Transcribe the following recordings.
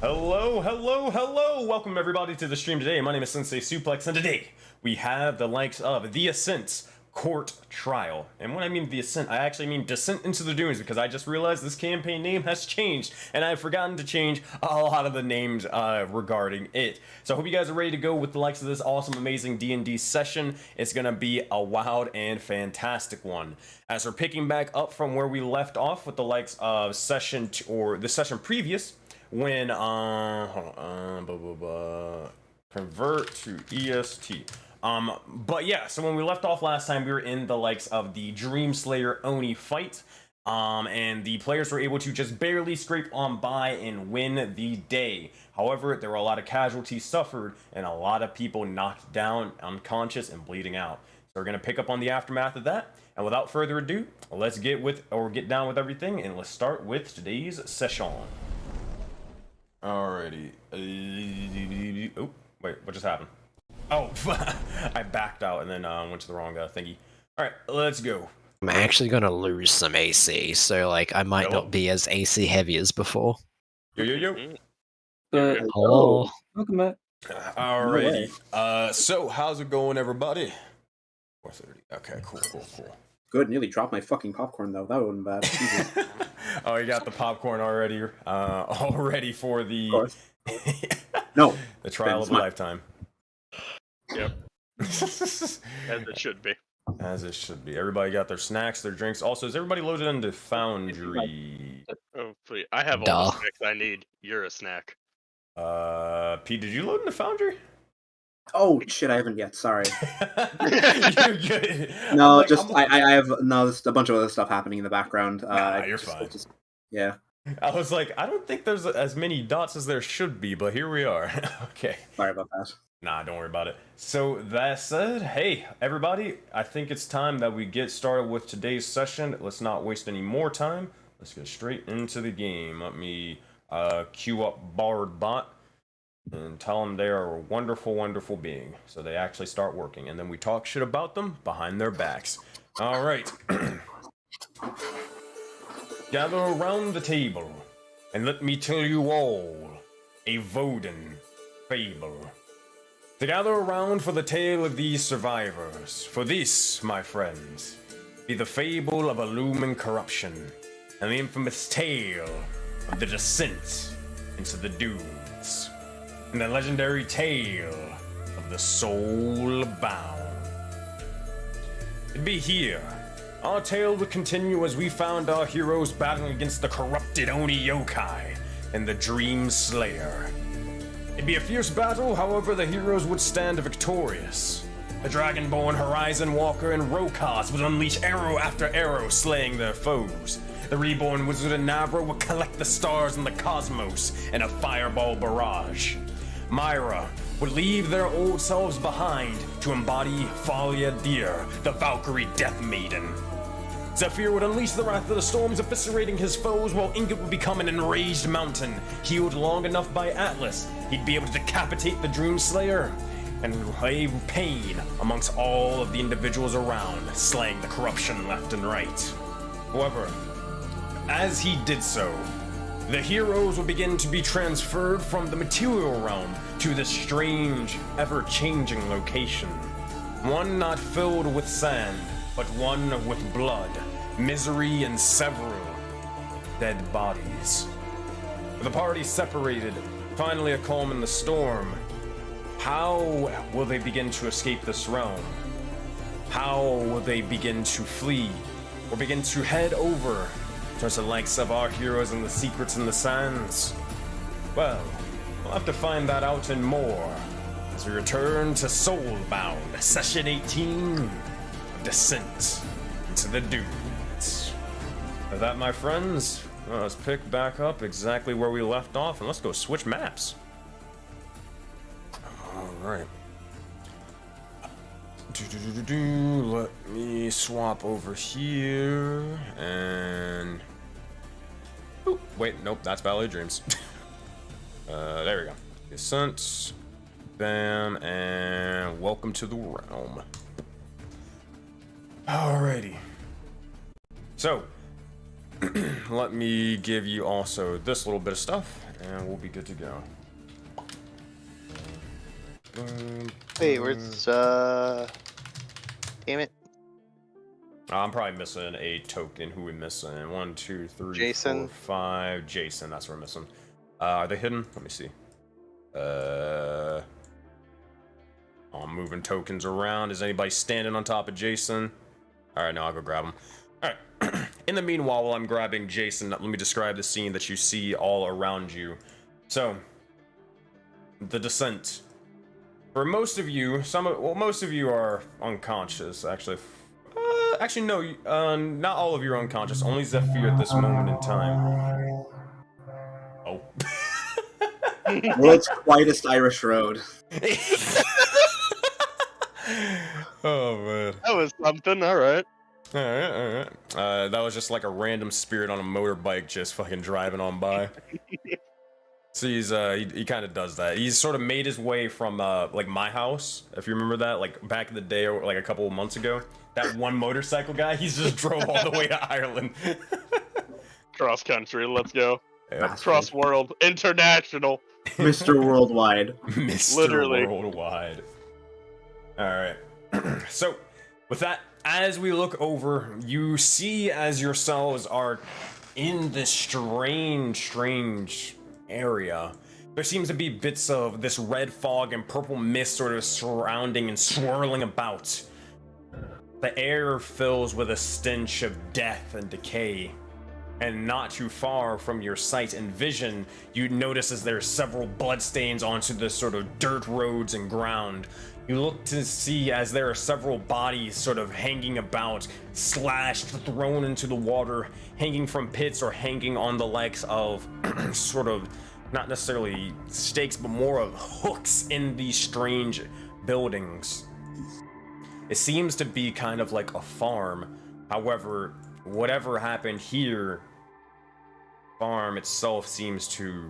Hello, hello, hello! Welcome everybody to the stream today. My name is SenseiSuplex, and today we have the likes of The Ascent's Court Trial. And when I mean The Ascent, I actually mean Descent into the Dunes, because I just realized this campaign name has changed, and I've forgotten to change a lot of the names regarding it. So I hope you guys are ready to go with the likes of this awesome, amazing D&D session. It's gonna be a wild and fantastic one. As we're picking back up from where we left off with the likes of the session previous, when convert to EST. But yeah, so when we left off last time, we were in the likes of the Dream Slayer Oni fight, and the players were able to just barely scrape on by and win the day. However, there were a lot of casualties suffered and a lot of people knocked down, unconscious, and bleeding out. So we're gonna pick up on the aftermath of that, and without further ado, let's get down with everything, and let's start with today's session. Alrighty. Oh, wait, what just happened? Oh, I backed out and then went to the wrong thingy. Alright, let's go. I'm actually gonna lose some AC, so like I might not be as AC heavy as before. Yo. Hello. Welcome back. Alrighty. So how's it going, everybody? 4:30. Okay, cool. Good, nearly dropped my fucking popcorn though. That wasn't bad. Oh, you got the popcorn already? Already for the no, the trial of a lifetime. Yep. As it should be. As it should be. Everybody got their snacks, their drinks. Also, is everybody loaded into Foundry? Oh, please. I have all the snacks I need. You're a snack. Pete, did you load into Foundry? Oh shit, I haven't yet. Sorry. You're good. No, I have there's a bunch of other stuff happening in the background. You're fine. Yeah. I was like, I don't think there's as many dots as there should be, but here we are. Okay. Sorry about that. Nah, don't worry about it. So that said, hey everybody, I think it's time that we get started with today's session. Let's not waste any more time. Let's get straight into the game. Let me queue up Bard Bot and tell them they are a wonderful, wonderful being. So they actually start working, and then we talk shit about them behind their backs. All right. Gather around the table, and let me tell you all a Voden fable. To gather around for the tale of these survivors, for this, my friends, be the fable of a looming corruption, and the infamous tale of the descent into the dunes. And the legendary tale of the Soulbound. It'd be here. Our tale would continue as we found our heroes battling against the corrupted Oni yokai and the Dream Slayer. It'd be a fierce battle, however the heroes would stand victorious. The Dragonborn Horizon Walker and Rokas would unleash arrow after arrow, slaying their foes. The Reborn Wizard and Navro would collect the stars in the cosmos in a fireball barrage. Myra would leave their old selves behind to embody Falia Deer, the Valkyrie Death Maiden. Zephyr would unleash the wrath of the storms, eviscerating his foes, while Ingot would become an enraged mountain. Healed long enough by Atlas, he'd be able to decapitate the Dream Slayer and lay pain amongst all of the individuals around, slaying the corruption left and right. However, as he did so, the heroes would begin to be transferred from the material realm to this strange, ever-changing location. One not filled with sand, but one with blood, misery, and several dead bodies. With the party separated, finally a calm in the storm, how will they begin to escape this realm? How will they begin to flee, or begin to head over towards the likes of our heroes and the secrets in the sands? Well, we'll have to find that out and more as we return to Soulbound, Session 18 of Descent into the Dunes. With that, my friends, let's pick back up exactly where we left off, and let's go switch maps. Alright. Let me swap over here, and... Ooh, wait, nope, that's Valley of Dreams. There we go. Descent, bam, and welcome to the realm. Alrighty. So, let me give you also this little bit of stuff. and we'll be good to go. Wait, where's damn it, I'm probably missing a token. Who we missing? 1, 2, 3, Jason. 4, 5. Jason, that's what we're missing. Are they hidden? Let me see. I'm moving tokens around. Is anybody standing on top of Jason? Alright, no, I'll go grab him. Alright. In the meanwhile, while I'm grabbing Jason, let me describe the scene that you see all around you. So, the descent. For most of you, most of you are unconscious, actually. Actually, no, not all of you are unconscious. Only Zephyr at this moment in time. Oh. World's quietest Irish road. Oh, man. That was something, alright. Alright. That was just like a random spirit on a motorbike just fucking driving on by. So he kind of does that. He's sort of made his way from, like, my house, if you remember that, like, back in the day, or like a couple of months ago. That one motorcycle guy, he's just drove all the way to Ireland. Cross country, let's go. Yep. Cross world, international. Mr. Worldwide. Mr. Literally. Worldwide. Alright. So, with that, as we look over, you see as yourselves are in this strange area. There seems to be bits of this red fog and purple mist sort of surrounding and swirling about. The air fills with a stench of death and decay. And not too far from your sight and vision, you notice as there are several bloodstains onto the sort of dirt roads and ground. You look to see as there are several bodies sort of hanging about, slashed, thrown into the water, hanging from pits or hanging on the legs of sort of, not necessarily stakes, but more of hooks in these strange buildings. It seems to be kind of like a farm. However, whatever happened here, farm itself seems to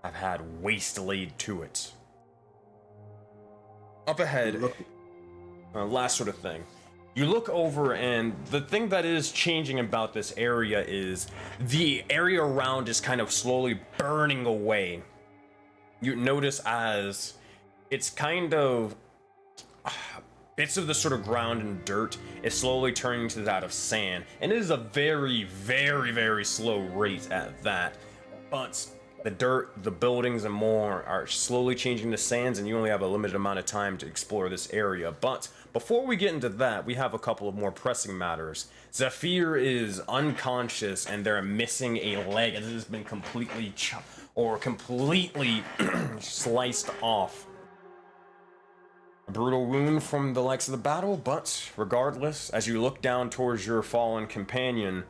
have had waste laid to it. Up ahead, last sort of thing. You look over, and the thing that is changing about this area is the area around is kind of slowly burning away. You notice as it's kind of bits of the sort of ground and dirt is slowly turning to that of sand, and it is a very slow rate at that. But the dirt, the buildings, and more are slowly changing to sands, and you only have a limited amount of time to explore this area. But before we get into that, we have a couple of more pressing matters. Zephyr is unconscious, and they're missing a leg, and it has been completely sliced off. A brutal wound from the likes of the battle, but regardless, as you look down towards your fallen companion,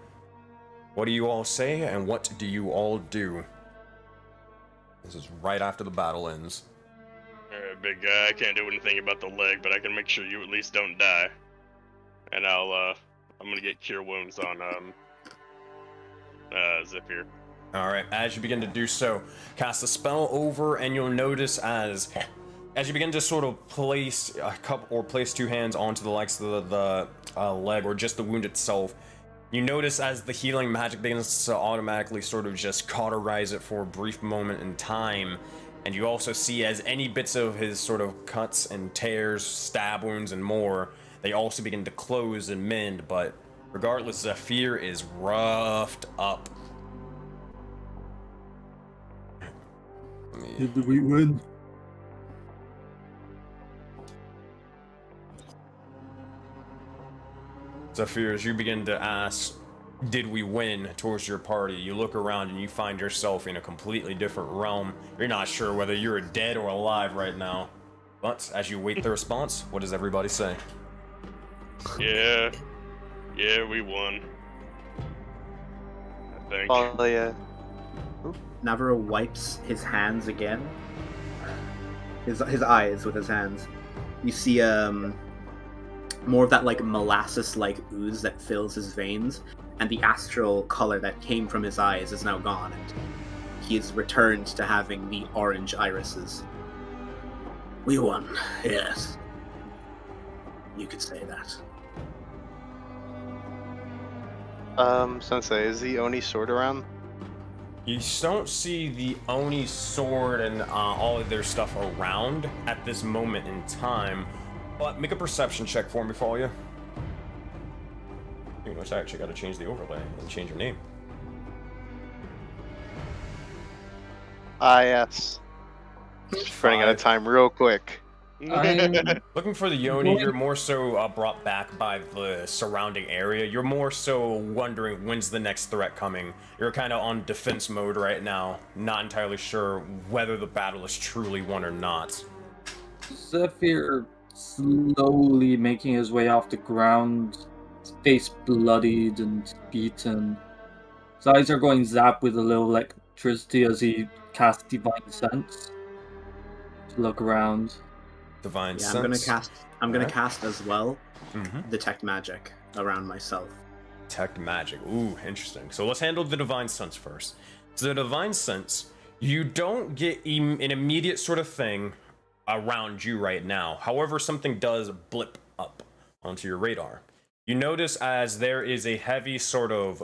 what do you all say, and what do you all do? This is right after the battle ends. Alright, big guy, I can't do anything about the leg, but I can make sure you at least don't die. And I'm gonna get cure wounds on, Zephyr. Alright, as you begin to do so, cast a spell over, and you'll notice as you begin to sort of place a cup or place two hands onto the likes of the leg or just the wound itself, you notice as the healing magic begins to automatically sort of just cauterize it for a brief moment in time. And you also see as any bits of his sort of cuts and tears, stab wounds, and more, they also begin to close and mend. But regardless, Zephyr is roughed up. Did we win? Zephyr, as you begin to ask, did we win towards your party, you look around and you find yourself in a completely different realm. You're not sure whether you're dead or alive right now. But as you wait the response, what does everybody say? Yeah, we won. I think. Oh yeah. Navro wipes his hands again. His eyes with his hands. You see more of that like molasses-like ooze that fills his veins, and the astral color that came from his eyes is now gone, and he is returned to having the orange irises. We won, yes. You could say that. Sensei, is the Oni sword around? You don't see the Oni sword and all of their stuff around at this moment in time, but make a perception check for me, Falia. Pretty much, I actually got to change the overlay and change your name. Yes. Just running out of time real quick. Looking for the Yoni, you're more so brought back by the surrounding area. You're more so wondering when's the next threat coming. You're kind of on defense mode right now, not entirely sure whether the battle is truly won or not. Zephyr slowly making his way off the ground, his face bloodied and beaten. His eyes are going zap with a little electricity as he casts Divine Sense to look around. Divine Sense. I'm gonna cast as well. Detect magic around myself. Detect magic. Ooh, interesting. So let's handle the Divine Sense first. So the Divine Sense, you don't get an immediate sort of thing around you right now. However, something does blip up onto your radar. You notice as there is a heavy sort of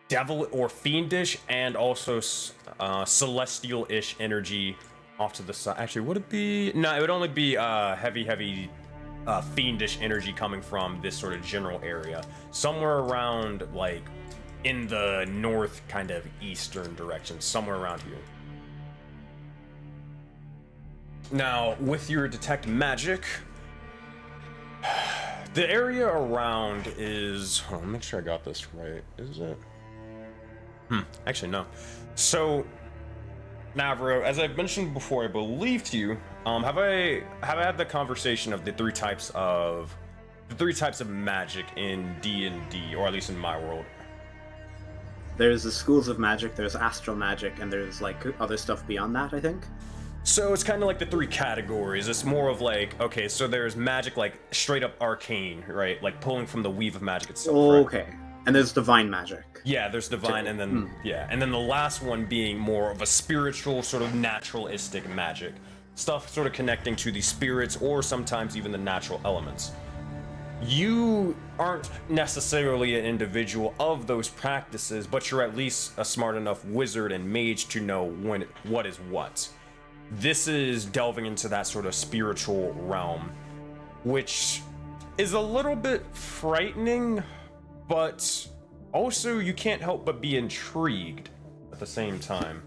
devil or fiendish and also celestial-ish energy off to the side. Actually, would it be? No, it would only be heavy fiendish energy coming from this sort of general area. Somewhere around, like, in the north kind of eastern direction. Somewhere around here. Now, with your detect magic, the area around is... Hold on, make sure I got this right. Is it? Actually, no. So... Navro, as I've mentioned before, I believe to you, have I had the conversation of the three types of magic in D&D, or at least in my world? There's the schools of magic, there's astral magic, and there's like other stuff beyond that, I think. So it's kind of like the three categories. It's more of like, okay, so there's magic like straight up arcane, right? Like pulling from the weave of magic itself. Okay. Right? And there's divine magic. Yeah, there's divine, and then and then the last one being more of a spiritual, sort of naturalistic magic stuff, sort of connecting to the spirits or sometimes even the natural elements. You aren't necessarily an individual of those practices, but you're at least a smart enough wizard and mage to know what is what. This is delving into that sort of spiritual realm, which is a little bit frightening. But also, you can't help but be intrigued at the same time.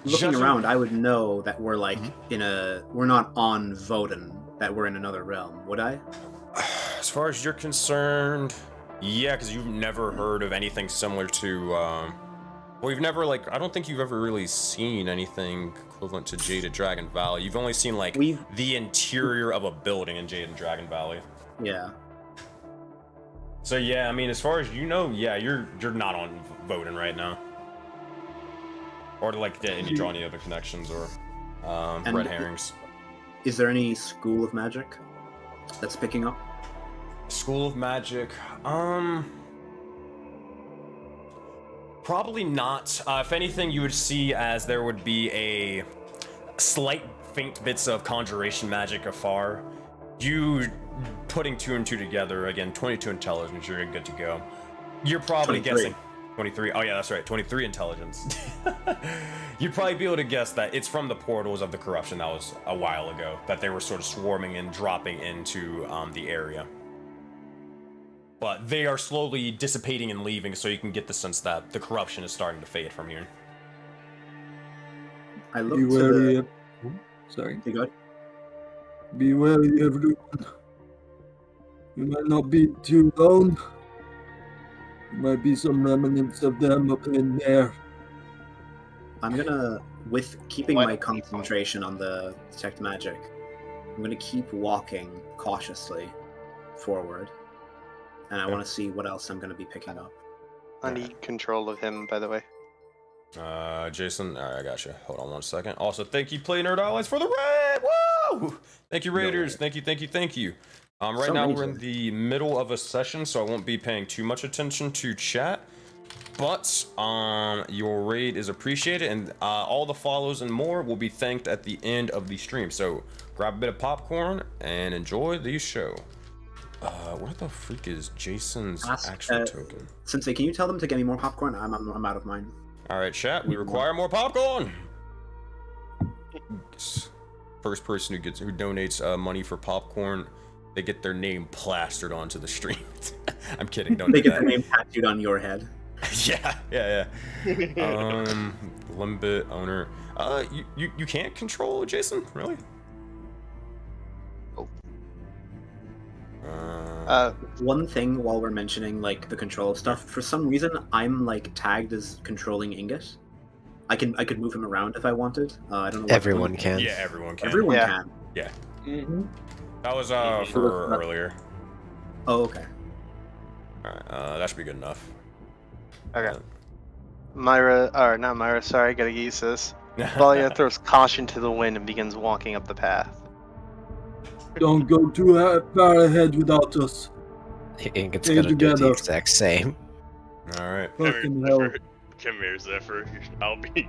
Looking around, I would know that we're like we're not on Voden, that we're in another realm, would I? As far as you're concerned, yeah, because you've never heard of anything similar to, well, you've never, like, I don't think you've ever really seen anything equivalent to Jaded Dragon Valley. You've only seen, like, the interior of a building in Jaded Dragon Valley. Yeah. So yeah, I mean, as far as you know, yeah, you're not on Voden right now, or like did you draw any other connections or red herrings? Is there any school of magic that's picking up? School of magic, probably not. If anything, you would see as there would be a slight faint bits of conjuration magic afar. You putting 2 and 2 together, again, 22 intelligence, you're good to go. You're probably 23. guessing 23. Oh yeah, that's right, 23 intelligence. You'd probably be able to guess that it's from the portals of the corruption that was a while ago, that they were sort of swarming and dropping into the area. But they are slowly dissipating and leaving, so you can get the sense that the corruption is starting to fade from here. I look to the... Sorry. You go. Be wary, everyone. You might not be too long. There might be some remnants of them up in there. I'm gonna, with keeping my concentration on the detect magic, I'm gonna keep walking cautiously forward, and I want to see what else I'm gonna be picking up. I need control of him, by the way. Jason, all right, I got you. Hold on 1 second. Also, thank you, Play Nerd Allies, for the raid. Woo! Thank you, Raiders. Thank you. Right now we're in the middle of a session, so I won't be paying too much attention to chat. But your raid is appreciated, and all the follows and more will be thanked at the end of the stream. So grab a bit of popcorn and enjoy the show. Where the freak is Jason's Ask, actual token? Sensei, can you tell them to get me more popcorn? I'm out of mine. All right, chat. We require more popcorn. First person who donates money for popcorn, they get their name plastered onto the stream. I'm kidding. Don't They do get that. their name tattooed on your head. yeah. Limbit owner. You can't control Jason, really? One thing while we're mentioning like the control stuff, for some reason I'm like tagged as controlling Ingot. I could move him around if I wanted. I don't know. Everyone can. Yeah, everyone can. Everyone Yeah. can. Yeah. Mm-hmm. That was for earlier. Oh, okay. Alright, that should be good enough. Okay. Not Myra, sorry, I gotta use this. Valia throws caution to the wind and begins walking up the path. Don't go too far ahead without us. Ingot's Stay gonna do the together. exact same. Alright. Fucking hell. Come here, Zephyr. I'll be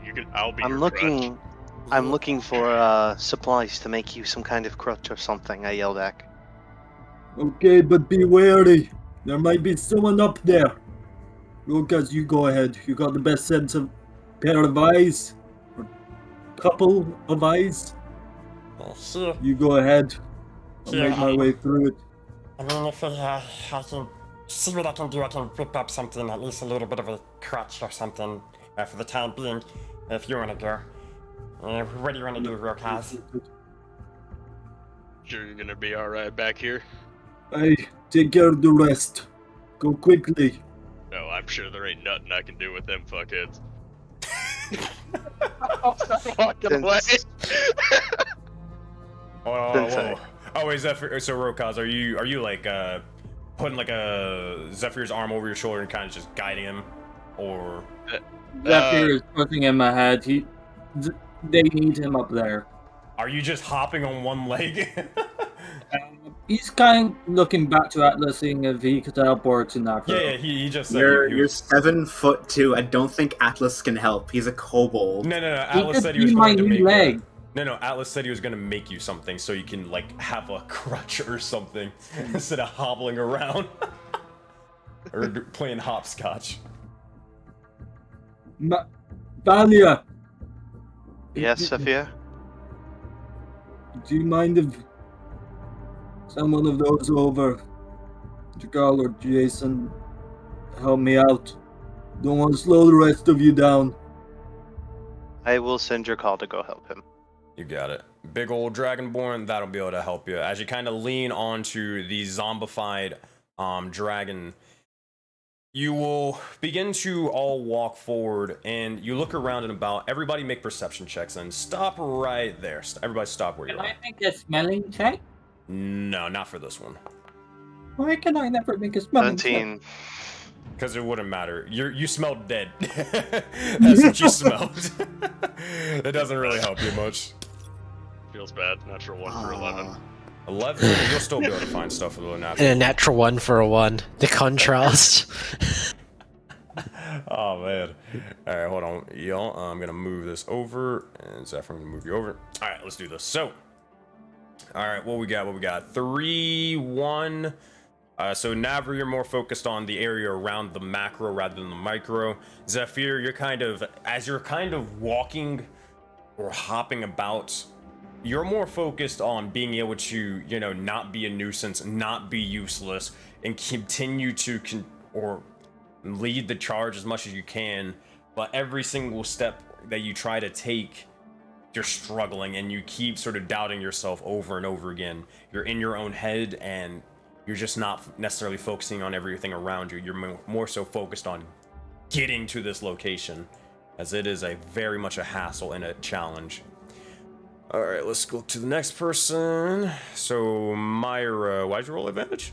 I'm your looking. I'm looking for supplies to make you some kind of crutch or something. I yell back. Okay, but be wary. There might be someone up there. Lucas, you go ahead. You got the best sense of pair of eyes. Or couple of eyes. Well, sure. You go ahead. I'll Yeah, make my way through it. I mean, if I can see what I can do, I can whip up something, at least a little bit of a crutch or something, for the time being, if you want to go. What do you want to do, Rokaz? Sure you're gonna be alright back here? Hey, take care of the rest. Go quickly. No, I'm sure there ain't nothing I can do with them fuckheads. Walking away. Sensei. Oh, wait, Zephyr. So, Rokaz, are you like putting like a Zephyr's arm over your shoulder and kind of just guiding him, or? Zephyr is putting him ahead. They need him up there. Are you just hopping on one leg? He's kind of looking back to Atlas, seeing if he could teleport to Navro. Yeah, he just said You're he was... 7'2". I don't think Atlas can help. He's a kobold. No. He Atlas could said he was be my going to new make leg. No, Atlas said he was gonna make you something so you can like have a crutch or something instead of hobbling around or playing hopscotch. Valia, Yes, Sophia. do you mind if send one of those over to Carl or Jason? Help me out. Don't want to slow the rest of you down. I will send your call to go help him. You got it. Big old Dragonborn, that'll be able to help you. As you kind of lean onto the zombified dragon, you will begin to all walk forward, and you look around and about. Everybody make perception checks, and stop right there. Everybody stop where you Can are. I make a smelling check? No, not for this one. Why can I never make a smelling check? 17. Because it wouldn't matter. You smelled dead. That's what you smelled. It doesn't really help you much. Feels bad. Natural 1 for 11. 11, you'll still be able to find stuff with a And natural. a natural 1 for a 1. The contrast. Oh man. Alright, hold on. Y'all, I'm gonna move this over. And Zephyr, I'm gonna move you over. Alright, let's do this. So. Alright, what we got? 3, 1. So Navro, you're more focused on the area around the macro rather than the micro. Zephyr, as you're kind of walking or hopping about, you're more focused on being able to, not be a nuisance, not be useless, and continue to lead the charge as much as you can. But every single step that you try to take, you're struggling, and you keep sort of doubting yourself over and over again. You're in your own head, and you're just not necessarily focusing on everything around you. You're more so focused on getting to this location, as it is very much a hassle and a challenge. All right, let's go to the next person. So, Myra, why'd you roll advantage?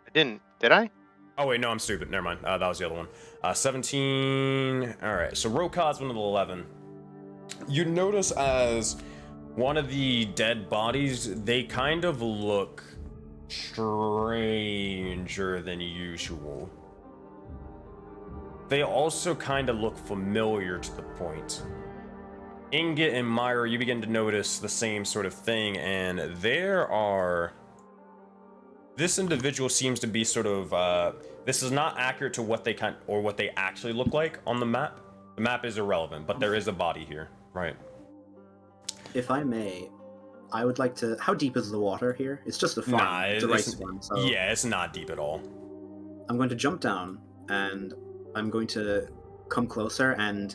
I didn't. Did I? Oh, wait, no, I'm stupid. Never mind. That was the other one. 17. All right, so Rokaz, one of the 11. You notice as one of the dead bodies, they kind of look stranger than usual. They also kind of look familiar to the point. Ingot and Myra, you begin to notice the same sort of thing, and this this individual seems to be sort of, this is not accurate to what they what they actually look like on the map. The map is irrelevant, but there is a body here, right? If I may, I would like to... How deep is the water here? It's just a farm. Nah, it's a rice farm, so... Yeah, it's not deep at all. I'm going to jump down, and I'm going to come closer and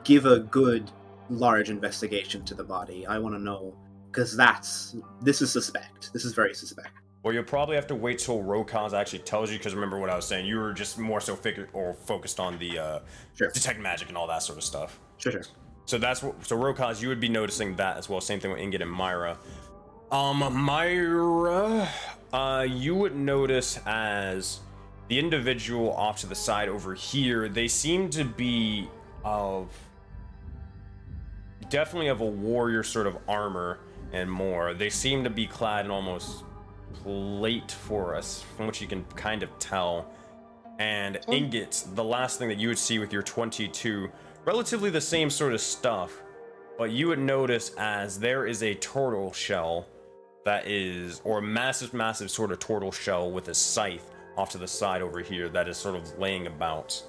give a good, large investigation to the body. I want to know, because this is suspect. This is very suspect. Well, you'll probably have to wait till Rokaz actually tells you, because remember what I was saying, you were just more so focused on the Sure. detect magic and all that sort of stuff. Sure. So Rokaz, you would be noticing that as well. Same thing with Ingot and Myra. Myra, you would notice as the individual off to the side over here, they seem to be definitely of a warrior sort of armor and more. They seem to be clad in almost plate for us, from which you can kind of tell. And Ingot, the last thing that you would see with your 22, relatively the same sort of stuff, but you would notice as there is a turtle shell that is, or a massive sort of turtle shell with a scythe off to the side over here that is sort of laying about.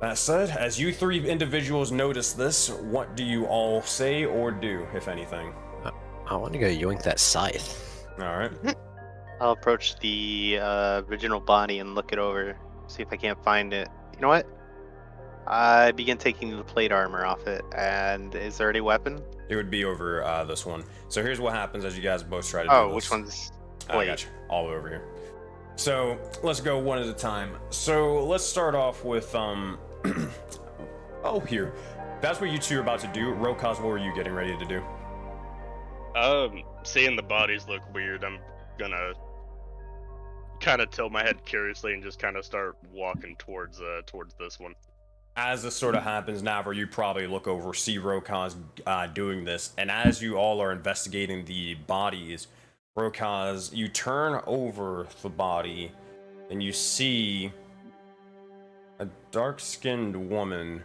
That said, as you three individuals notice this, what do you all say or do, if anything? I want to go yoink that scythe. Alright. I'll approach the original body and look it over, see if I can't find it. You know what? I begin taking the plate armor off it, and is there any weapon? It would be over this one. So here's what happens as you guys both try to do this. Which one's I plate? got you. All over here. So let's go one at a time. So let's start off with here. That's what you two are about to do. Rokaz, what were you getting ready to do? Seeing the bodies look weird, I'm gonna kind of tilt my head curiously and just kind of start walking towards this one. As this sort of happens, Navro, you probably look over, see Rokaz doing this, and as you all are investigating the bodies, Rokaz, you turn over the body, and you see a dark-skinned woman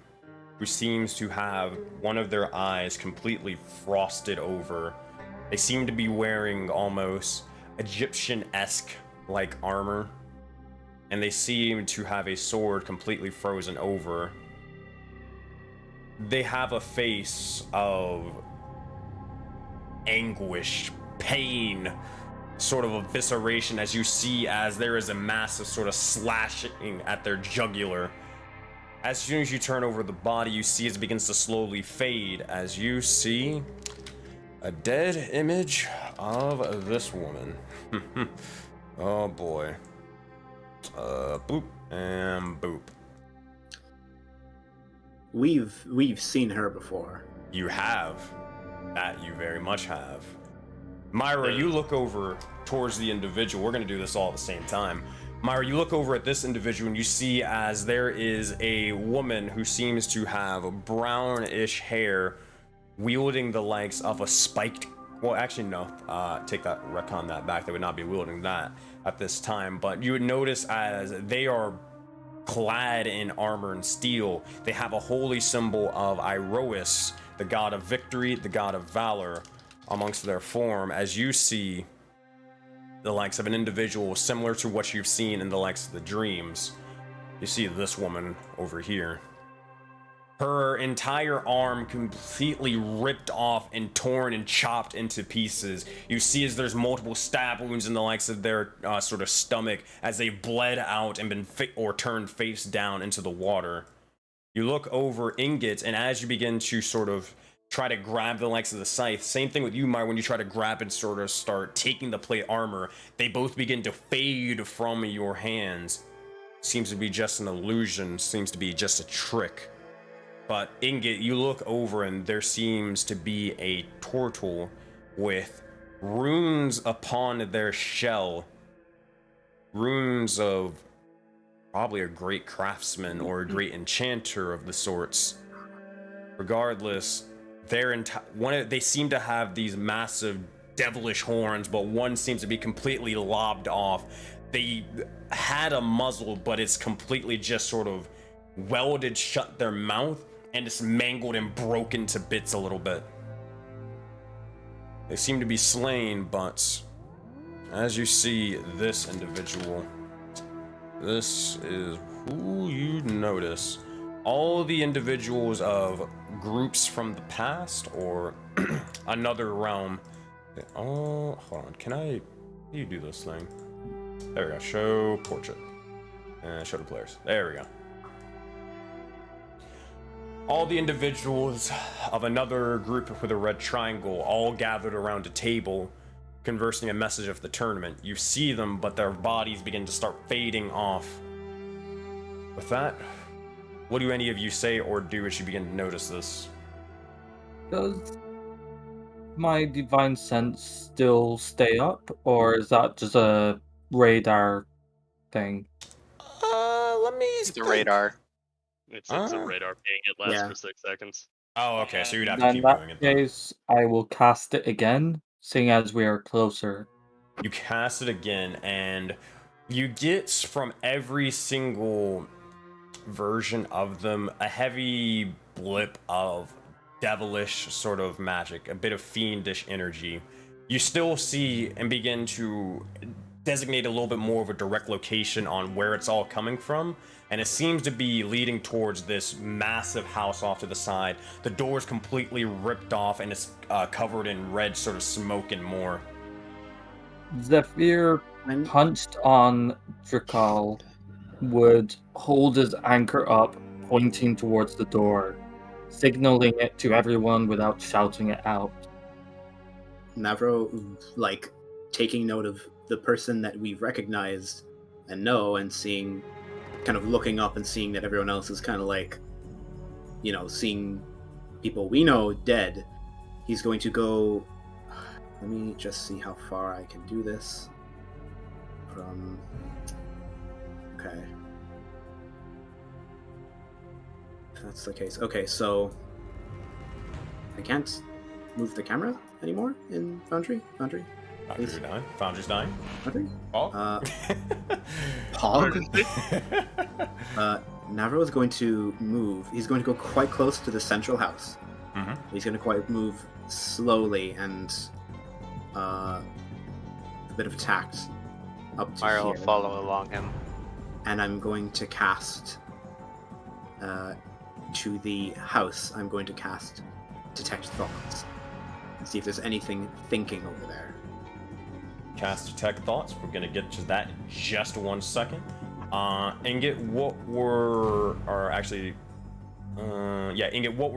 who seems to have one of their eyes completely frosted over. They seem to be wearing almost Egyptian-esque like armor, and they seem to have a sword completely frozen over. They have a face of anguish, pain, sort of evisceration, as you see as there is a massive sort of slashing at their jugular. As soon as you turn over the body, you see as it begins to slowly fade, as you see a dead image of this woman. Oh boy. Boop and boop. We've seen her before. You have. That you very much have. Myra, you look over towards the individual. We're going to do this all at the same time. Myra, you look over at this individual and you see as there is a woman who seems to have brownish hair, wielding the likes of a spiked... Well, actually, no. Retcon that back. They would not be wielding that at this time. But you would notice as they are clad in armor and steel, they have a holy symbol of Iroas, the god of victory, the god of valor, amongst their form, as you see the likes of an individual similar to what you've seen in the likes of the dreams. You see this woman over here. Her entire arm completely ripped off and torn and chopped into pieces. You see as there's multiple stab wounds in the likes of their sort of stomach as they bled out and been turned face down into the water. You look over Ingot, and as you begin to sort of try to grab the likes of the scythe, same thing with you, Myra, when you try to grab and sort of start taking the plate armor, they both begin to fade from your hands. Seems to be just an illusion, seems to be just a trick. But Ingot, you look over and there seems to be a turtle with runes upon their shell. Runes of probably a great craftsman or a great enchanter of the sorts. Regardless, they seem to have these massive devilish horns, but one seems to be completely lobbed off. They had a muzzle, but it's completely just sort of welded shut their mouth, and it's mangled and broken to bits a little bit. They seem to be slain, but as you see this individual, this is who you notice. All the individuals of groups from the past or another realm. Oh, hold on. Can I? How do you do this thing? There we go. Show portrait. And show the players. There we go. All the individuals of another group with a red triangle all gathered around a table, conversing a message of the tournament. You see them, but their bodies begin to start fading off. With that, what do any of you say or do as you begin to notice this? Does my divine sense still stay up, or is that just a radar thing? Let me. It's a radar. It's a radar ping. It lasts for 6 seconds. Oh, okay. So you'd have to Then keep in doing it. that case, I will cast it again, seeing as we are closer. You cast it again, and you get from every single version of them a heavy blip of devilish sort of magic, a bit of fiendish energy. You still see and begin to designate a little bit more of a direct location on where it's all coming from, and it seems to be leading towards this massive house off to the side. The door's completely ripped off, and it's covered in red sort of smoke and more. Zephyr punched on Drakal would hold his anchor up, pointing towards the door, signaling it to everyone without shouting it out. Navro, like, taking note of the person that we recognized and know, and seeing, kind of looking up and seeing that everyone else is kind of like, you know, seeing people we know dead. He's going to go. Let me just see how far I can do this. Okay. If that's the case. Okay, so I can't move the camera anymore in Foundry? Foundry's dying. Foundry? Oh. Pog? Navro is going to move. He's going to go quite close to the central house. Mm-hmm. He's going to quite move slowly and a bit of tact up to Mara will here. follow along him. And I'm going to cast to the house. I'm going to cast Detect Thoughts and see if there's anything thinking over there. Cast Detect Thoughts. We're gonna get to that in just 1 second. Ingot, what were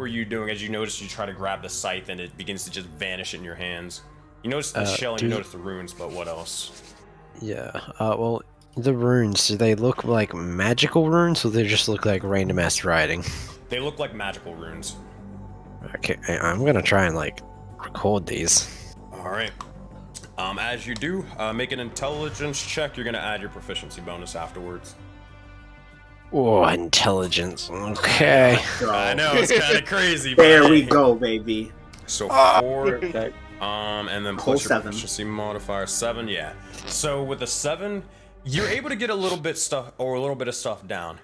you doing as you notice you try to grab the scythe and it begins to just vanish in your hands? You notice the shell and you notice the runes, but what else? Yeah, well, the runes, do they look like magical runes, or they just look like random ass writing? They look like magical runes. Okay, I'm gonna try and, like, record these. Alright. As you do, make an intelligence check. You're gonna add your proficiency bonus afterwards. Oh, intelligence. Okay. I know, it's kind of crazy. But There we go, baby. So 4, Okay. and then Whole plus your 7. proficiency modifier 7, yeah. So with a 7, you're able to get a little bit of stuff down.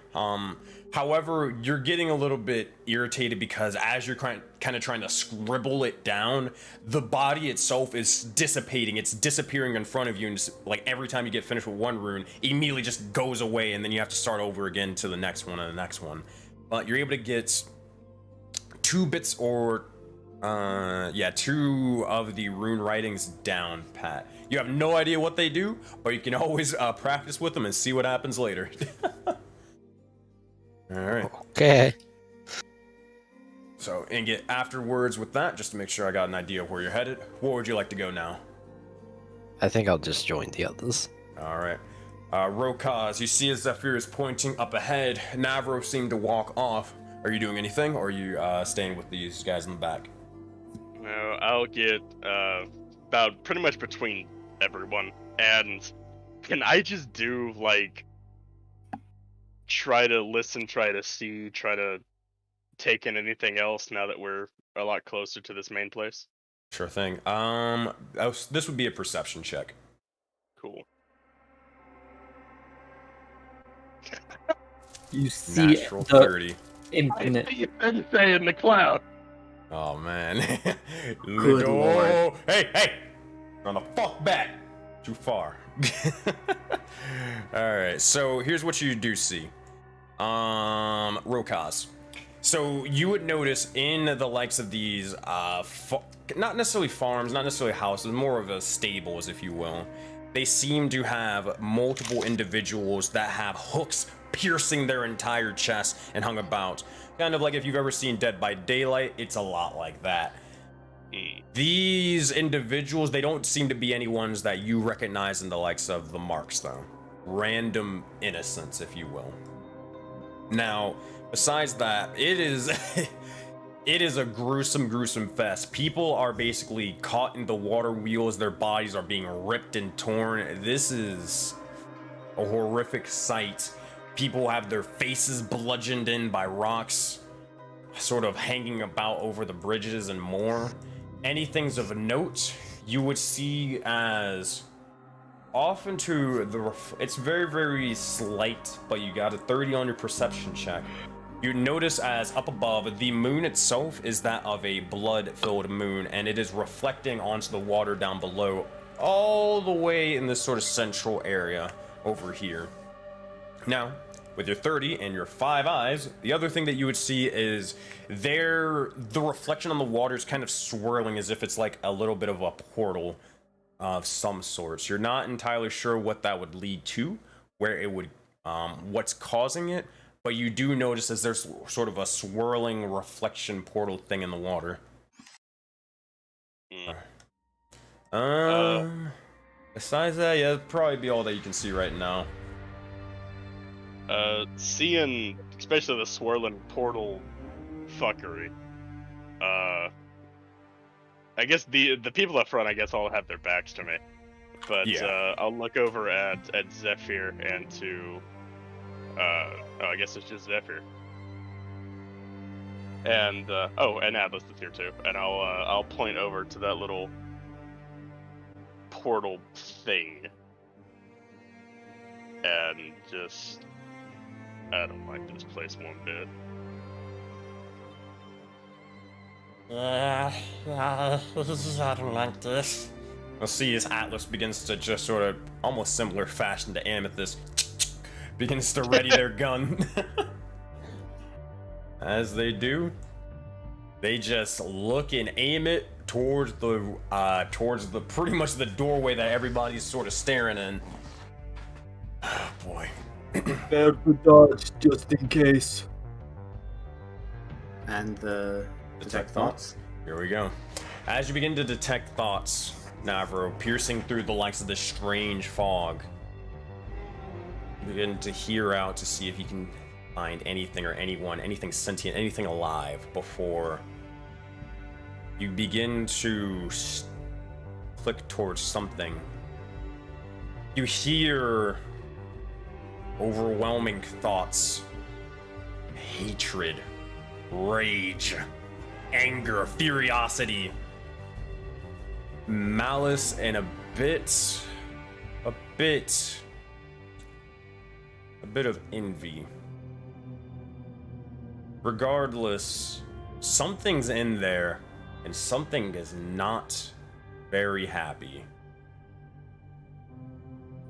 However, you're getting a little bit irritated because as you're kind of trying to scribble it down, the body itself is dissipating. It's disappearing in front of you, and just, like, every time you get finished with one rune, it immediately just goes away, and then you have to start over again to the next one and the next one. But you're able to get 2 bits or 2 of the rune writings down, Pat. You have no idea what they do, but you can always practice with them and see what happens later. Alright. Okay. So, Ingot, afterwards with that, just to make sure I got an idea of where you're headed, where would you like to go now? I think I'll just join the others. Alright. Rokaz, you see as Zephyr is pointing up ahead, Navro seemed to walk off. Are you doing anything, or are you staying with these guys in the back? No, I'll get about pretty much between everyone. And can I just do, like, try to listen, try to see, try to take in anything else now that we're a lot closer to this main place? Sure thing. This would be a perception check. Cool. You see Natural the 30. infinite. I see Sensei in the cloud. Oh man. Good lord. Hey! Run the fuck back! too far. Alright, so here's what you do see. Rokaz. So you would notice in the likes of these, not necessarily farms, not necessarily houses, more of a stables, if you will. They seem to have multiple individuals that have hooks piercing their entire chest and hung about. Kind of like if you've ever seen Dead by Daylight, it's a lot like that. These individuals, they don't seem to be any ones that you recognize in the likes of the marks, though. Random innocents, if you will. Now, besides that, it is it is a gruesome fest. People are basically caught in the water wheels. Their bodies are being ripped and torn. This is a horrific sight. People have their faces bludgeoned in by rocks, sort of hanging about over the bridges and more. Anything's of note, you would see as often to the it's very slight, but you got a 30 on your perception check. You notice as up above, the moon itself is that of a blood-filled moon, and it is reflecting onto the water down below, all the way in this sort of central area over here. Now, with your 30 and your 5 eyes, the other thing that you would see is the reflection on the water is kind of swirling as if it's like a little bit of a portal of some sorts. You're not entirely sure what that would lead to, where it would, what's causing it, but you do notice as there's sort of a swirling reflection portal thing in the water. Besides that, yeah, that'd probably be all that you can see right now. Seeing especially the swirling portal fuckery, I guess the people up front, I guess, all have their backs to me, but yeah. I'll look over at Zephyr and to I guess it's just Zephyr, and and Atlas is here too, and I'll point over to that little portal thing and just, I don't like this place one bit. Yeah, I don't like this. I'll see as Atlas begins to just sort of, almost similar fashion to Amethyst, begins to ready their gun. As they do, they just look and aim it towards the pretty much the doorway that everybody's sort of staring in. Oh boy. Prepare to dodge just in case. And the detect thoughts. Here we go. As you begin to detect thoughts, Navro, piercing through the likes of this strange fog, you begin to hear out to see if you can find anything or anyone, anything sentient, anything alive before you begin to click towards something. You hear overwhelming thoughts, hatred, rage, anger, furiosity, malice, and a bit of envy. Regardless, something's in there, and something is not very happy.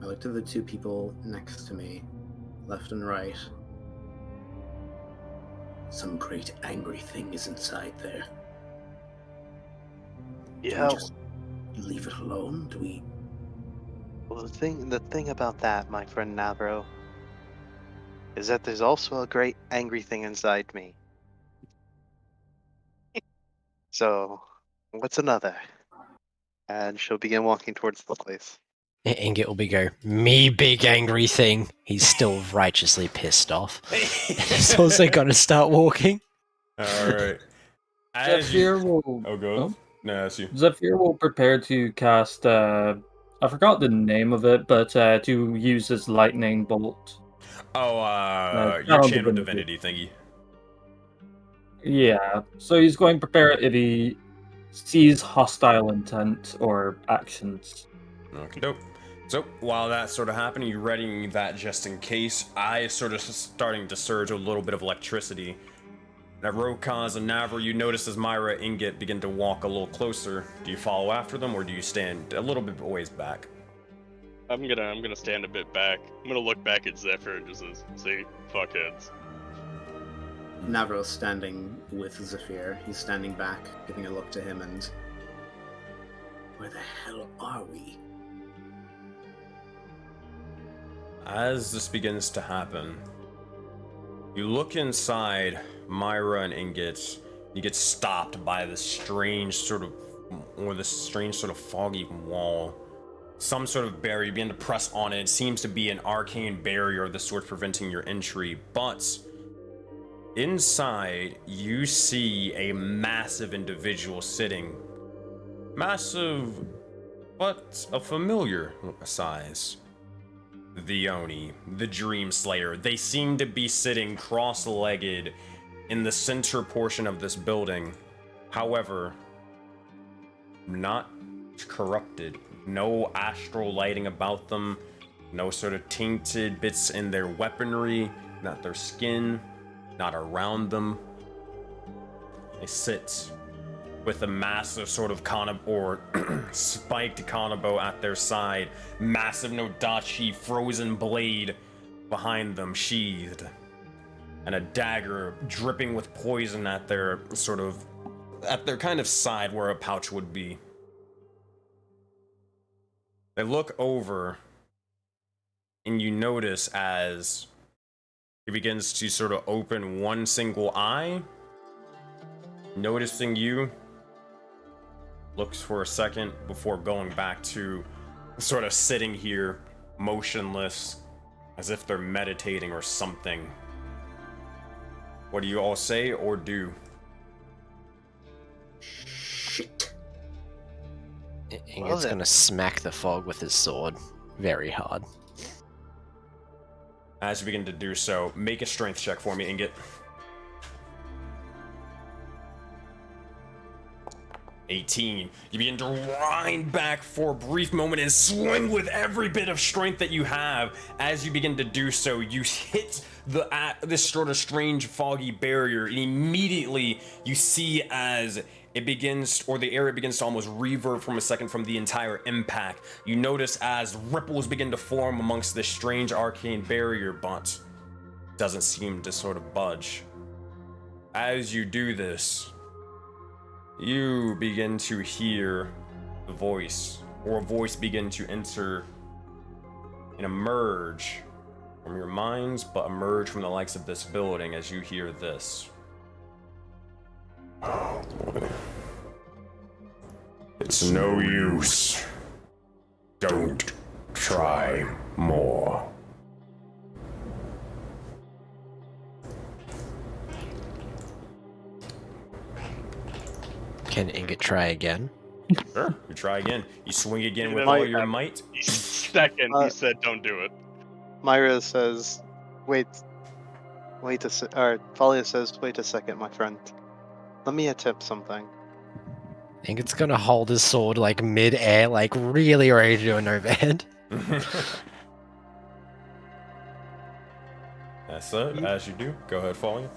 I looked at the two people next to me, left and right. Some great angry thing is inside there. Yeah. Do we just leave it alone? Do we? Well, the thing about that, my friend Navro, is that there's also a great angry thing inside me. So, what's another? And she'll begin walking towards the place. Ingot will go, me big angry thing. He's still righteously pissed off. He's also gonna start walking. Alright. Zephyr will... Oh, go. Oh? No, that's you. Zephyr will prepare to cast, I forgot the name of it, but to use his lightning bolt. Oh, your channel divinity thingy. Yeah, so he's going to prepare it if he sees hostile intent or actions. Okay, dope. So, while that's sort of happening, you're readying that just in case. I sort of starting to surge a little bit of electricity. Now, Rokaz and Navro, you notice as Myra and Ingot begin to walk a little closer. Do you follow after them, or do you stand a little bit ways back? I'm gonna stand a bit back. I'm gonna look back at Zephyr and just say, fuckheads. Navro's standing with Zephyr. He's standing back, giving a look to him, and... Where the hell are we? As this begins to happen, you look inside Myra and Ingot. You get stopped by this strange sort of foggy wall. Some sort of barrier. You begin to press on it. It seems to be an arcane barrier of the sort preventing your entry, but inside you see a massive individual sitting. Massive, but a familiar size. The Oni, the Dream Slayer. They seem to be sitting cross-legged in the center portion of this building. However, not corrupted. No astral lighting about them. No sort of tainted bits in their weaponry. Not their skin. Not around them. They sit with a massive sort of spiked kanabo at their side, massive nodachi frozen blade behind them sheathed, and a dagger dripping with poison at their kind of side where a pouch would be. They look over, and you notice as he begins to sort of open one single eye, noticing you. Looks for a second before going back to sort of sitting here motionless as if they're meditating or something. What do you all say or do? Shit. Ingot's gonna smack the fog with his sword very hard. As you begin to do so, make a strength check for me, Ingot. 18. You begin to wind back for a brief moment and swing with every bit of strength that you have. As you begin to do so, you hit this sort of strange foggy barrier, and immediately you see as it begins, or the area begins to almost reverb from a second from the entire impact. You notice as ripples begin to form amongst this strange arcane barrier, but doesn't seem to sort of budge. As you do this, you begin to hear the voice, or a voice begin to enter and emerge from your minds, but emerge from the likes of this building as you hear this. Oh boy. It's no use. Don't try more. Can Ingot try again? Sure, you try again. You swing again You with know, all your might. Second, he said don't do it. Myra says, wait a se-, or Thalia says, wait a second, my friend. Let me attempt something. Ingot's gonna hold his sword like mid-air, like really ready to do an overhead. That's it. As you do, go ahead, Falling.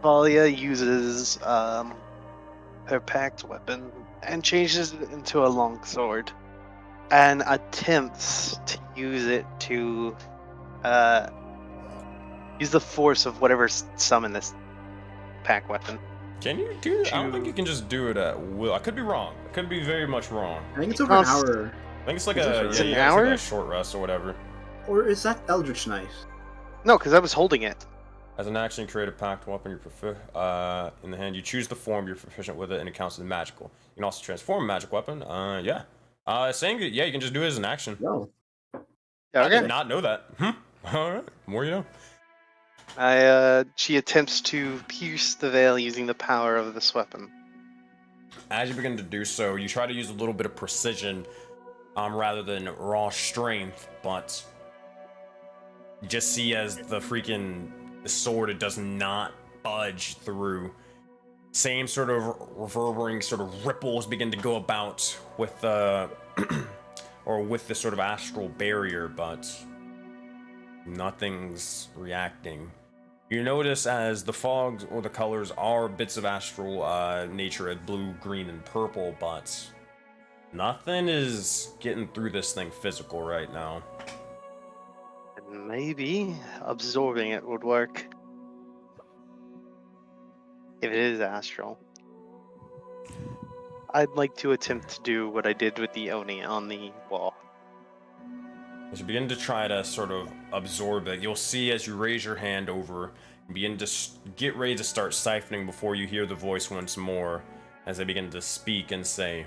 Thalia uses her packed weapon and changes it into a long sword and attempts to use it to use the force of whatever summoned this pack weapon. Can you do that? I don't think you can just do it at will. I could be wrong. I could be very much wrong. I think it's over an hour. I think it's like Is it a, an yeah, you guys hour? take a short rest or whatever. Or is that Eldritch Knight? No, because I was holding it. As an action, create a packed weapon in the hand. You choose the form you're proficient with it, and it counts as magical. You can also transform a magic weapon. Yeah. Saying that, yeah, you can just do it as an action. No. Yeah, I did not know that. All right, more you know. She attempts to pierce the veil using the power of this weapon. As you begin to do so, you try to use a little bit of precision, rather than raw strength, but you just see as the sword, it does not budge through. Same sort of reverberating sort of ripples begin to go about with with this sort of astral barrier, but nothing's reacting. You notice as the fogs or the colors are bits of astral nature, blue, green, and purple, but Nothing is getting through this thing physical right now. And maybe absorbing it would work. If it is astral. I'd like to attempt to do what I did with the Oni on the wall. As you begin to try to sort of absorb it, you'll see as you raise your hand over and begin to get ready to start siphoning before you hear the voice once more as they begin to speak and say,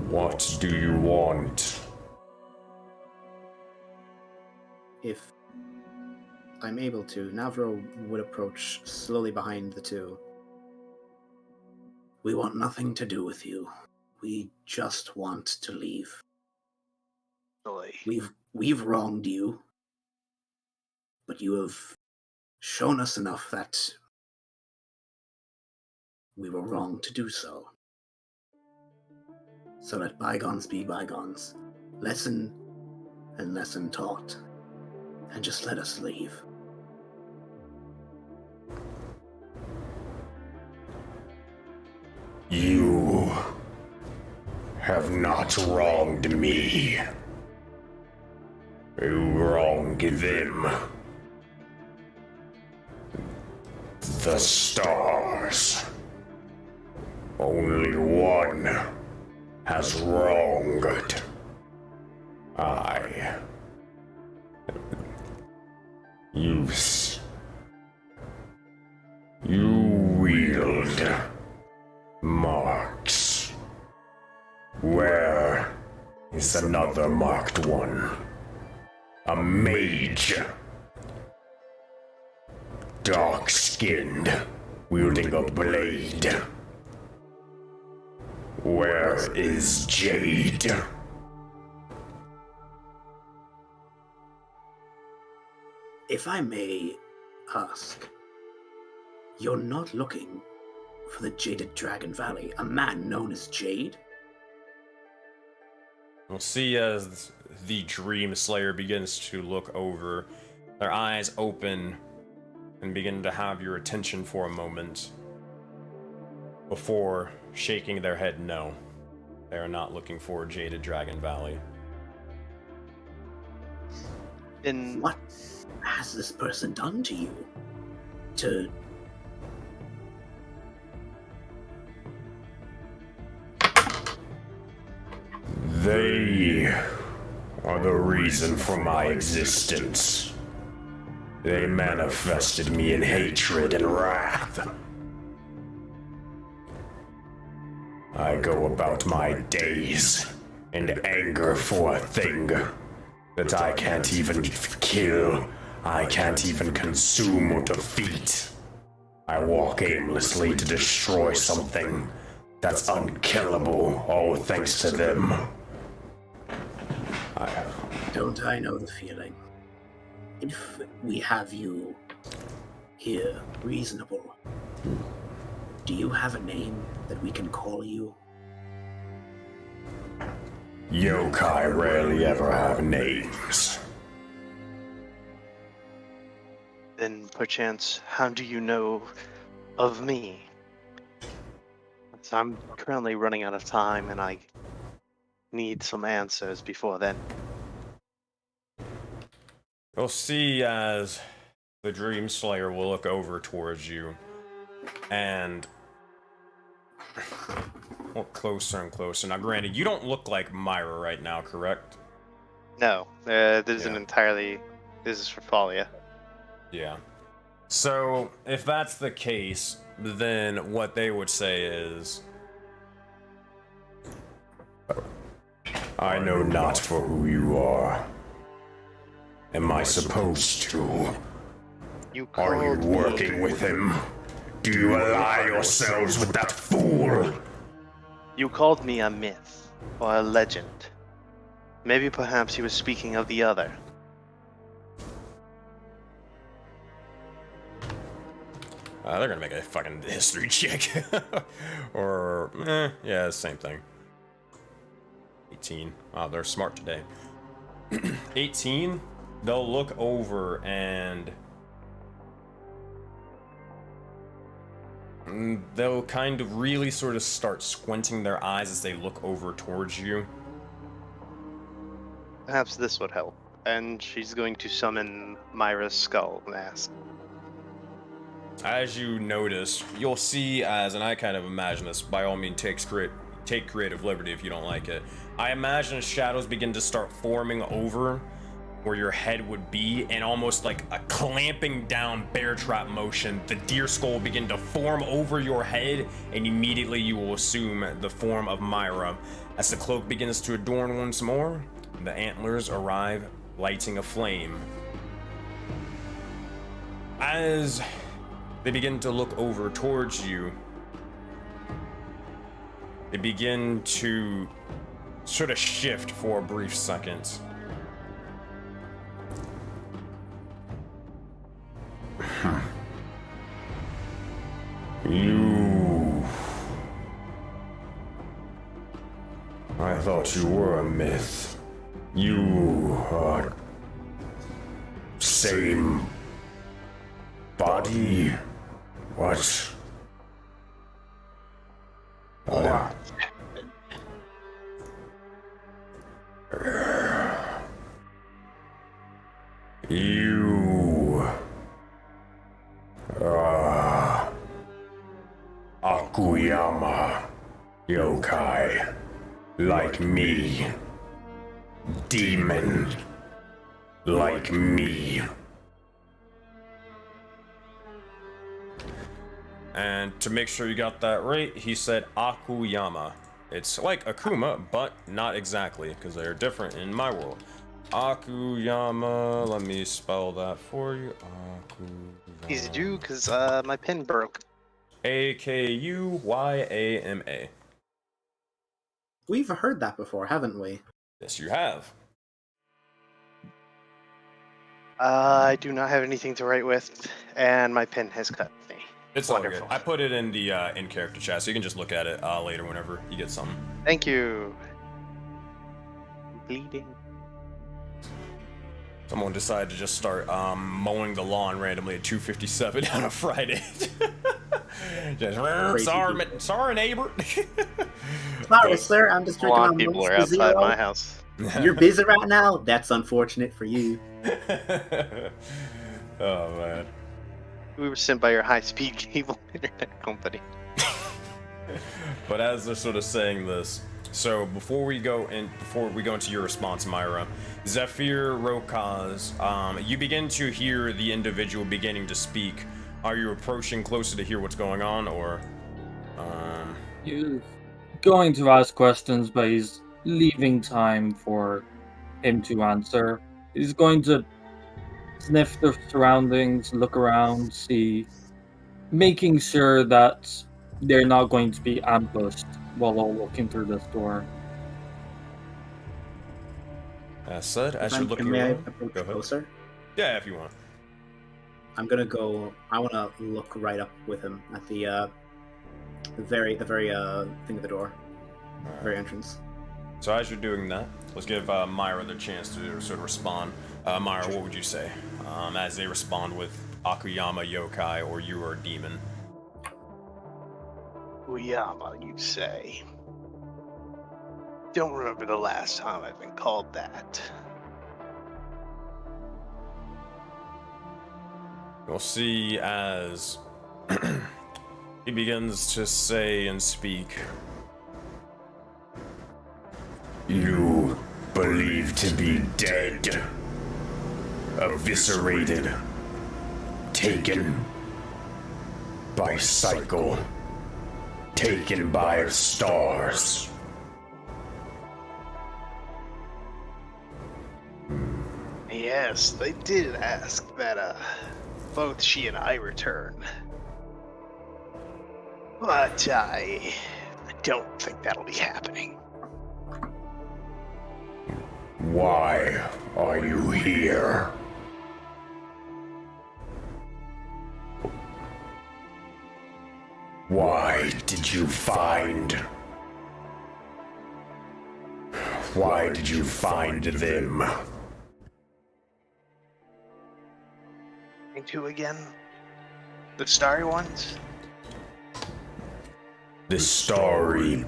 "What do you want?" If I'm able to, Navro would approach slowly behind the two. We want nothing to do with you. We just want to leave. Boy. We've wronged you, but you have shown us enough that we were wrong to do so. So let bygones be bygones. Lesson and lesson taught. And just let us leave. You have not wronged me. You wronged them. The stars. Only one has wronged. I. You wield marks. Where is another marked one? A mage. Dark-skinned, wielding a blade. Where is Jade? If I may ask, you're not looking for the Jaded Dragon Valley, a man known as Jade? We'll see as the Dream Slayer begins to look over, their eyes open and begin to have your attention for a moment before shaking their head no. They are not looking for Jaded Dragon Valley. What has this person done to you? They are the reason for my existence. They manifested me in hatred and wrath. I go about my days in anger for a thing that I can't even kill, I can't even consume or defeat. I walk aimlessly to destroy something that's unkillable, all thanks to them. Don't I know the feeling? If we have you here, reasonable, do you have a name that we can call you? Yokai rarely ever have names. Then, perchance, how do you know of me? So I'm currently running out of time, and I need some answers before then. You'll see as the Dream Slayer will look over towards you and look closer and closer. Now, granted, you don't look like Myra right now, correct? No, this isn't Yeah. entirely. This is for Thalia. Yeah. So, if that's the case, then what they would say is, I know not for who you are. Am I supposed to? You Are you called working me. with him? Do you ally yourselves with that fool? You called me a myth or a legend. Maybe perhaps you were speaking of the other. They're gonna make a fucking history check. Or, yeah, same thing. 18. Wow, they're smart today. 18, they'll look over and They'll kind of really sort of start squinting their eyes as they look over towards you. Perhaps this would help. And she's going to summon Myra's skull mask. As you notice, you'll see as, and I kind of imagine this, by all means take creative liberty if you don't like it. I imagine shadows begin to start forming over where your head would be, and almost like a clamping down bear trap motion, the deer skull will begin to form over your head, and immediately you will assume the form of Myra. As the cloak begins to adorn once more, the antlers arrive, lighting a flame. As they begin to look over towards you, they begin to sort of shift for a brief second. You... I thought you were a myth. You are... same... body... What? You... Akuyama yokai, like me. Demon, like me. And to make sure you got that right, he said Akuyama. It's like Akuma, but not exactly, because they're different in my world. Akuyama, let me spell that for you. Akuyama. Easy to do, because my pen broke. Akuyama. We've heard that before, haven't we? Yes, you have. I do not have anything to write with, and my pen has cut me. It's all good. I put it in the in-character chat, so you can just look at it later whenever you get something. Thank you. Bleeding. Someone decided to just start mowing the lawn randomly at 2:57 on a Friday. Just, sorry, neighbor. Sorry, sir. I'm just A drinking lot on of people Monster are outside Zero. my house. You're busy right now? That's unfortunate for you. Oh man. We were sent by your high-speed cable internet company. But as they're sort of saying this, so before we go into your response, Myra, Zephyr, Rokaz, you begin to hear the individual beginning to speak. Are you approaching closer to hear what's going on, or? He's going to ask questions, but he's leaving time for him to answer. He's going to sniff the surroundings, look around, see, making sure that they're not going to be ambushed while all looking through this door. As said, as you're looking May I around, approach go ahead. closer? Yeah, if you want. I'm gonna go. I want to look right up with him at the very thing at the door, Alright. very entrance. So as you're doing that, let's give Myra the chance to sort of respond. Myra, what would you say as they respond with Akuyama yokai or you are a demon? Uyama, you say. Don't remember the last time I've been called that. You'll see as he begins to say and speak. You believe to be dead, eviscerated, taken by cycle, taken by stars. Yes, they did ask that both she and I return. But I don't think that'll be happening. Why are you here? Why did you find... Why did you find them? And two again? The starry ones? the starry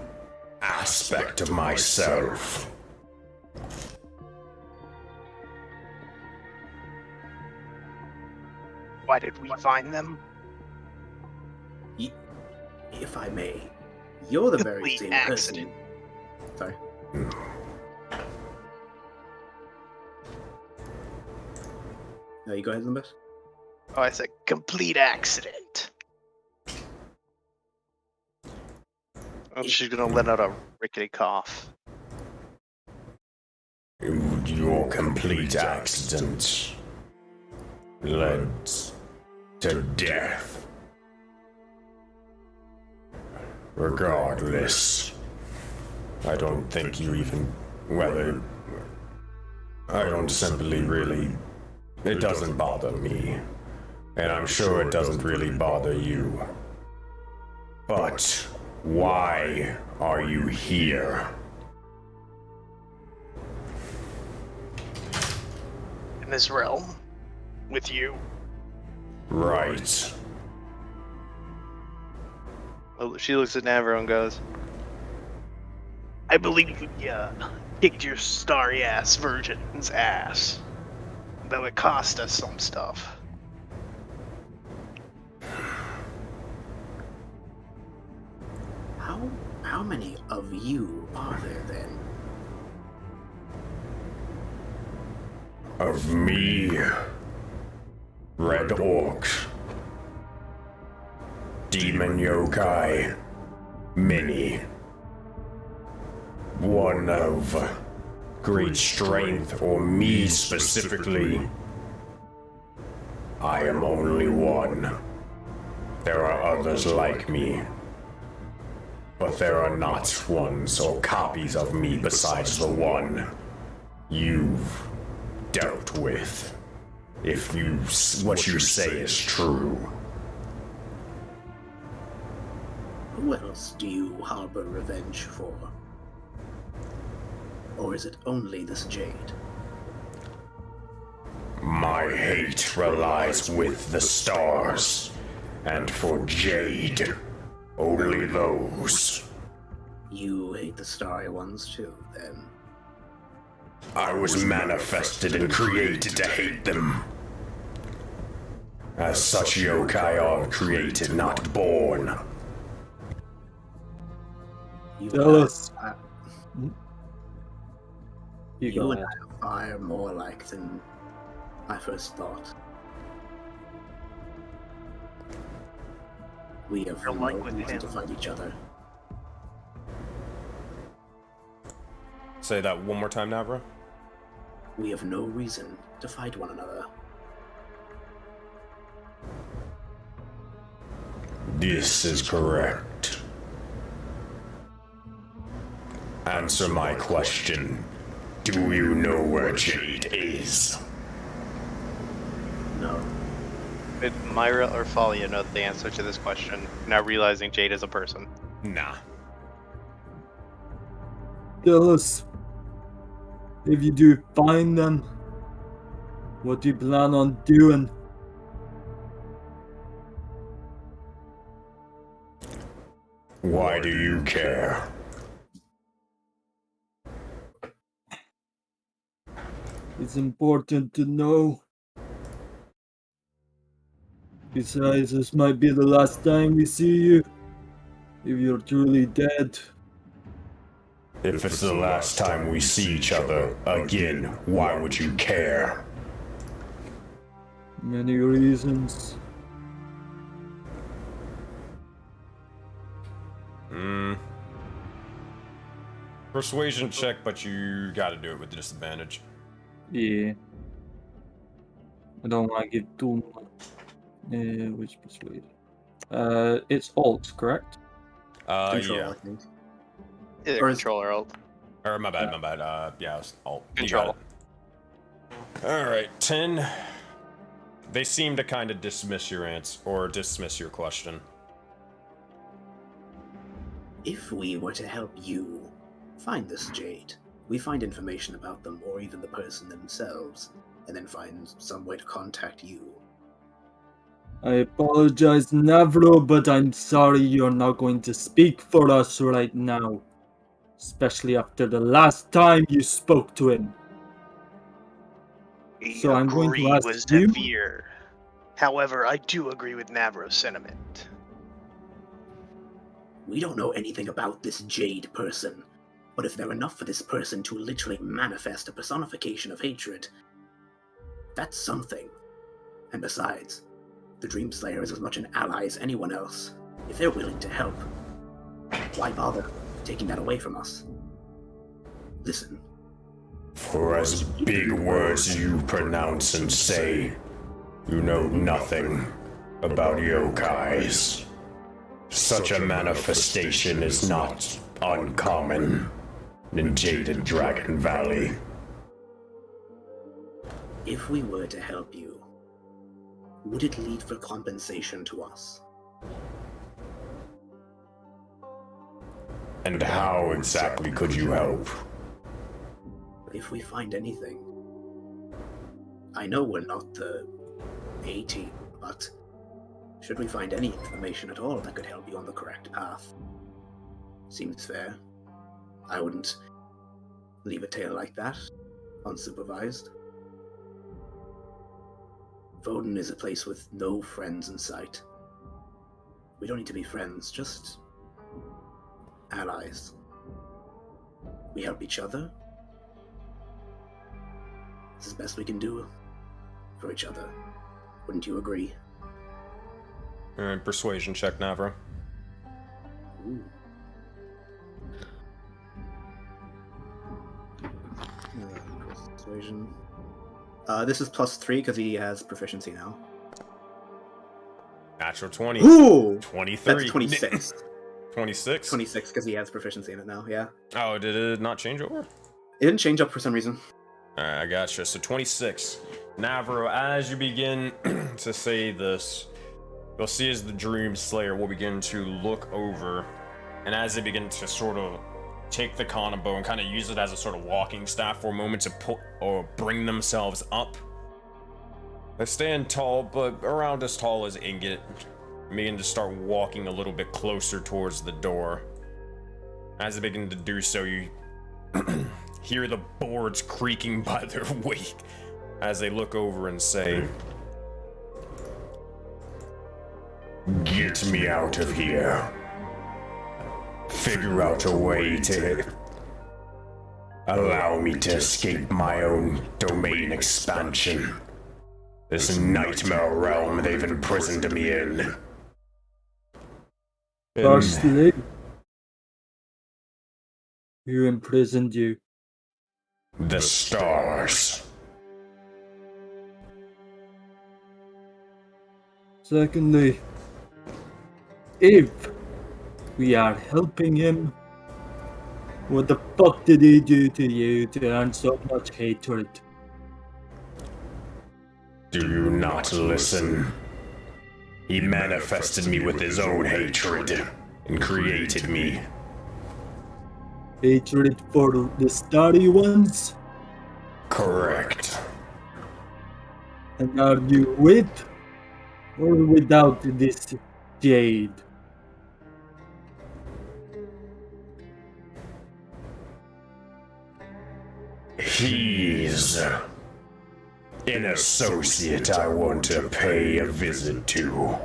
aspect of myself. Why did we find them? If I may, you're the very Complete same accident. person. Sorry. No, you go ahead, Limbus. Oh, I said complete accident. Oh, she's gonna let out a rickety cough. Your complete accident led to death. Regardless, I don't think you even... Well, I don't simply really... It doesn't bother me. And I'm sure it doesn't really bother you. But why are you here? In this realm, with you. Right. Well, she looks at Navro and goes, I believe you kicked your starry ass virgin's ass. Though it cost us some stuff. How many of you are there then? Of me, Red Orc, Demon Yokai, many. One of great strength, or me specifically. I am only one. There are others like me. But there are not ones or copies of me besides the one you've dealt with. If what you say is true. Who else do you harbor revenge for? Or is it only this jade? My hate relies with the stars, and for Jade, only those. You hate the starry ones too, then? I was manifested and created to hate them. As such, yokai are created, not born. Tell us. You and I are more alike than I first thought. We have no like with reason him. to fight each other. Say that one more time, Navro. We have no reason to fight one another. This is correct. Answer my question. Do you know where Jade is? No. Did Myra or Falia know the answer to this question, now realizing Jade is a person? Nah. Tell us. If you do find them, what do you plan on doing? Why do you care? It's important to know. Besides, this might be the last time we see you. If you're truly dead. If it's the last time we see each other again, why would you care? Many reasons. Persuasion check, but you gotta do it with disadvantage. Yeah. I don't want to give too much. Which persuasion? It's alt, correct? Control, Yeah. I think. Either Or is- control or alt. Or my bad. Yeah, it was alt. You Control. got it. Alright, 10. They seem to kind of dismiss your answer, or dismiss your question. If we were to help you find this jade, we find information about them or even the person themselves, and then find some way to contact you. I apologize, Navro, but I'm sorry you're not going to speak for us right now. Especially after the last time you spoke to him. So I'm going to ask with you... Zephyr. However, I do agree with Navro's sentiment. We don't know anything about this Jade person, but if they're enough for this person to literally manifest a personification of hatred, that's something. And besides, the Dream Slayer is as much an ally as anyone else. If they're willing to help, why bother taking that away from us? Listen. For as big words you pronounce and say, you know nothing about yokais. Such a manifestation is not uncommon in Jaded Dragon Valley. If we were to help you, would it lead for compensation to us? And how exactly could you help? If we find anything. I know we're not the A-team, but should we find any information at all that could help you on the correct path? Seems fair. I wouldn't leave a tale like that, unsupervised. Voden is a place with no friends in sight. We don't need to be friends, just allies. We help each other. This is the best we can do for each other. Wouldn't you agree? Alright, persuasion check, Navro. Ooh. Persuasion. This is +3 because he has proficiency now. Natural 20. Ooh! 23. That's 26. 26? 26 because he has proficiency in it now, yeah. Oh, did it not change over? It didn't change up for some reason. Alright, I gotcha. So 26. Navro, as you begin to say this, you'll see as the Dream Slayer will begin to look over, and as they begin to sort of take the Kanabo and kind of use it as a sort of walking staff for a moment to pull or bring themselves up. They stand tall, but around as tall as Ingot, and begin to start walking a little bit closer towards the door. As they begin to do so, you hear the boards creaking by their weight as they look over and say, "Get me out of here. Figure out a way to allow me to escape my own domain expansion. This nightmare realm they've imprisoned me in." Firstly, who imprisoned you? The stars. Secondly, if we are helping him, what the fuck did he do to you to earn so much hatred? Do you not listen? He manifested me with his own hatred and created me. Hatred for the starry ones? Correct. And are you with or without this Jade? He's an associate I want to pay a visit to.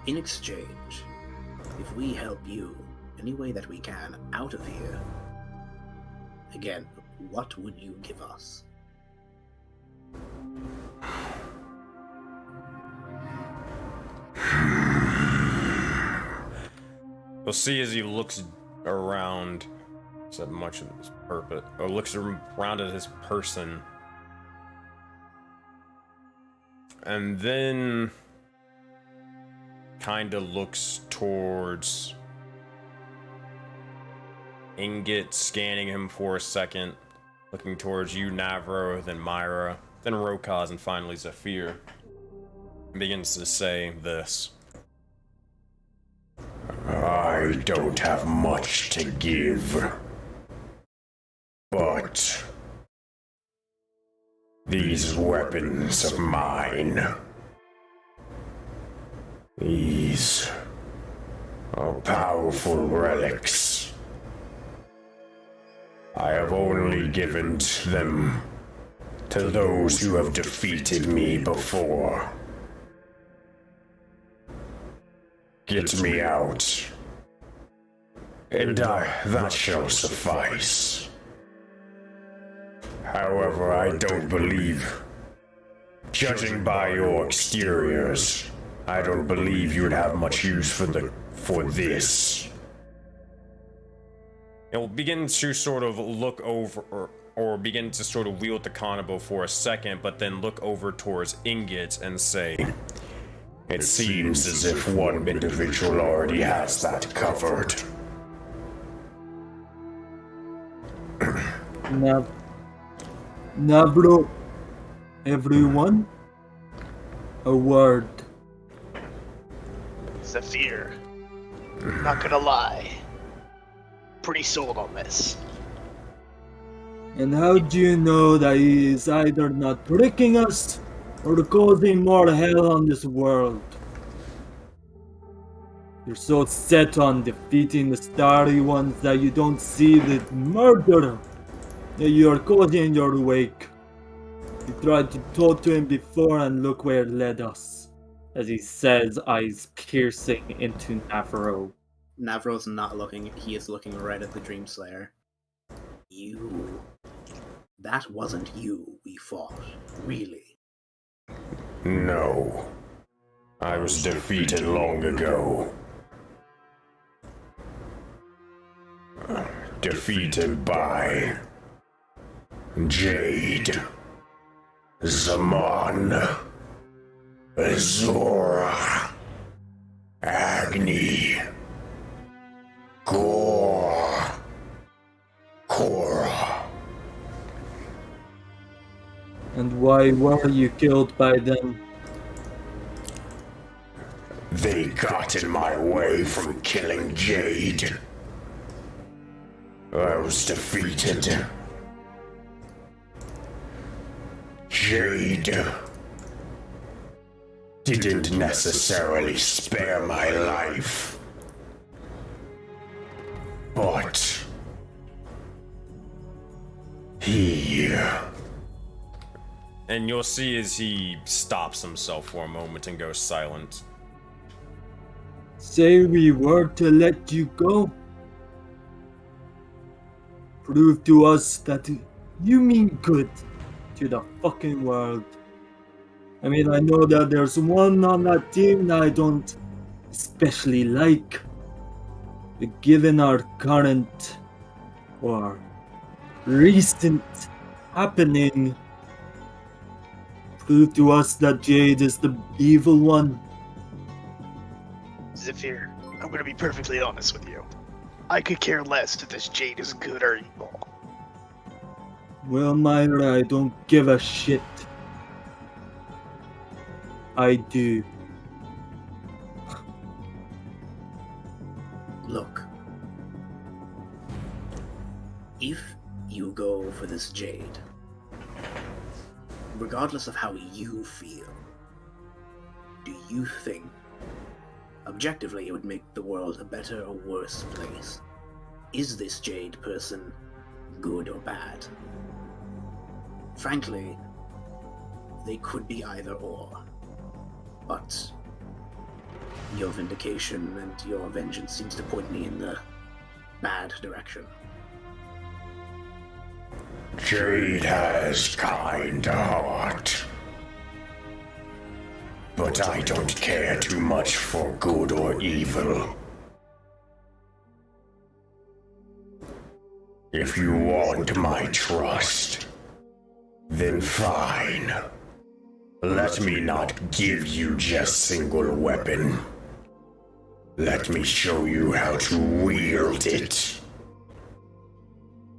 In exchange, if we help you any way that we can out of here, again, what would you give us? You'll see as he looks around, said much of his purpose, or looks around at his person, and then kind of looks towards Ingot, scanning him for a second, looking towards you, Navro, then Myra, then Rokaz, and finally Zephyr, and begins to say this. I don't have much to give, But these weapons of mine, these are powerful relics. I have only given them to those who have defeated me before. Get me out, and that shall suffice. However, I don't believe, judging by your exteriors, I don't believe you'd have much use for this. He'll begin to sort of look over, or begin to sort of wield the kanabo for a second, but then look over towards Ingot and say, "It seems as if one individual already has that covered." Navro, everyone, a word. Zephyr, not gonna lie, pretty sold on this. And how do you know that he is either not tricking us or causing more hell on this world? You're so set on defeating the starry ones that you don't see the murder that you are causing in your wake. You tried to talk to him before and look where it led us. As he says, eyes piercing into Navro. Navro's not looking, he is looking right at the Dream Slayer. You. That wasn't you we fought, really. No. I was defeated long ago. Defeated by Jade, Zaman, Azora, Agni, Gore, Korra. And why were you killed by them? They got in my way from killing Jade. I was defeated. Jade didn't necessarily spare my life, but he... And you'll see as he stops himself for a moment and goes silent. Say we were to let you go. Prove to us that you mean good to the fucking world. I mean, I know that there's one on that team that I don't especially like. But given our current or recent happening, prove to us that Jade is the evil one. Zephyr, I'm gonna be perfectly honest with you. I could care less if this Jade is good or evil. Well, Myra, I don't give a shit. I do. Look. If you go for this Jade, regardless of how you feel, do you think objectively it would make the world a better or worse place? Is this Jade person good or bad? Frankly, they could be either or. But your vindication and your vengeance seems to point me in the bad direction. Jade has kind heart. But I don't care too much for good or evil. If you want my trust, then fine. Let me not give you just single weapon. Let me show you how to wield it.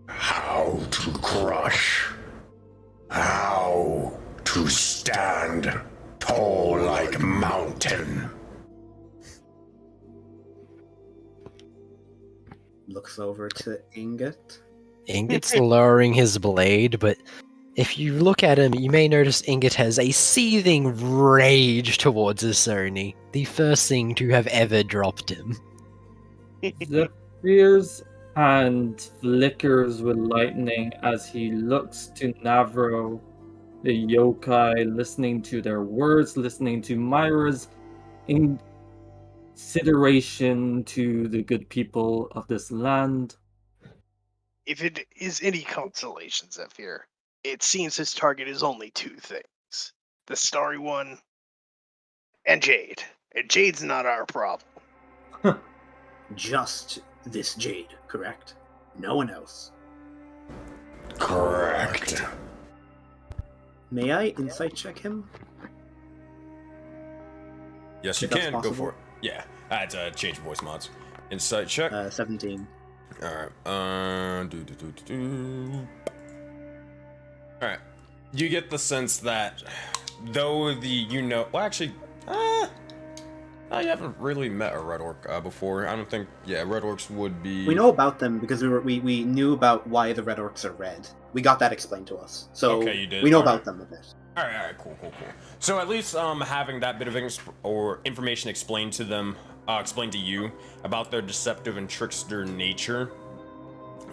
How to crush. How to stand tall like mountain. Looks over to Ingot. Ingot's lowering his blade, but if you look at him, you may notice Ingot has a seething rage towards Asoni, the first thing to have ever dropped him. Zephyr's hand flickers with lightning as he looks to Navro, the yokai, listening to their words, listening to Myra's consideration to the good people of this land. If it is any consolation, Zephyr, it seems his target is only two things. The Starry One and Jade. And Jade's not our problem. Just this Jade, correct? No one else. Correct. May I insight check him? Yes, you If that's can. Go possible. for it. Yeah, I had to change voice mods. Insight check. 17. Alright. Alright. You get the sense that though well actually, you haven't really met a Red Orc before. I don't think, Red Orcs would be... We know about them because we knew about why the Red Orcs are red. We got that explained to us. So Okay, you did. we know Alright. about them a bit. Alright, cool. So at least having that bit of information explained to them, explained to you about their deceptive and trickster nature,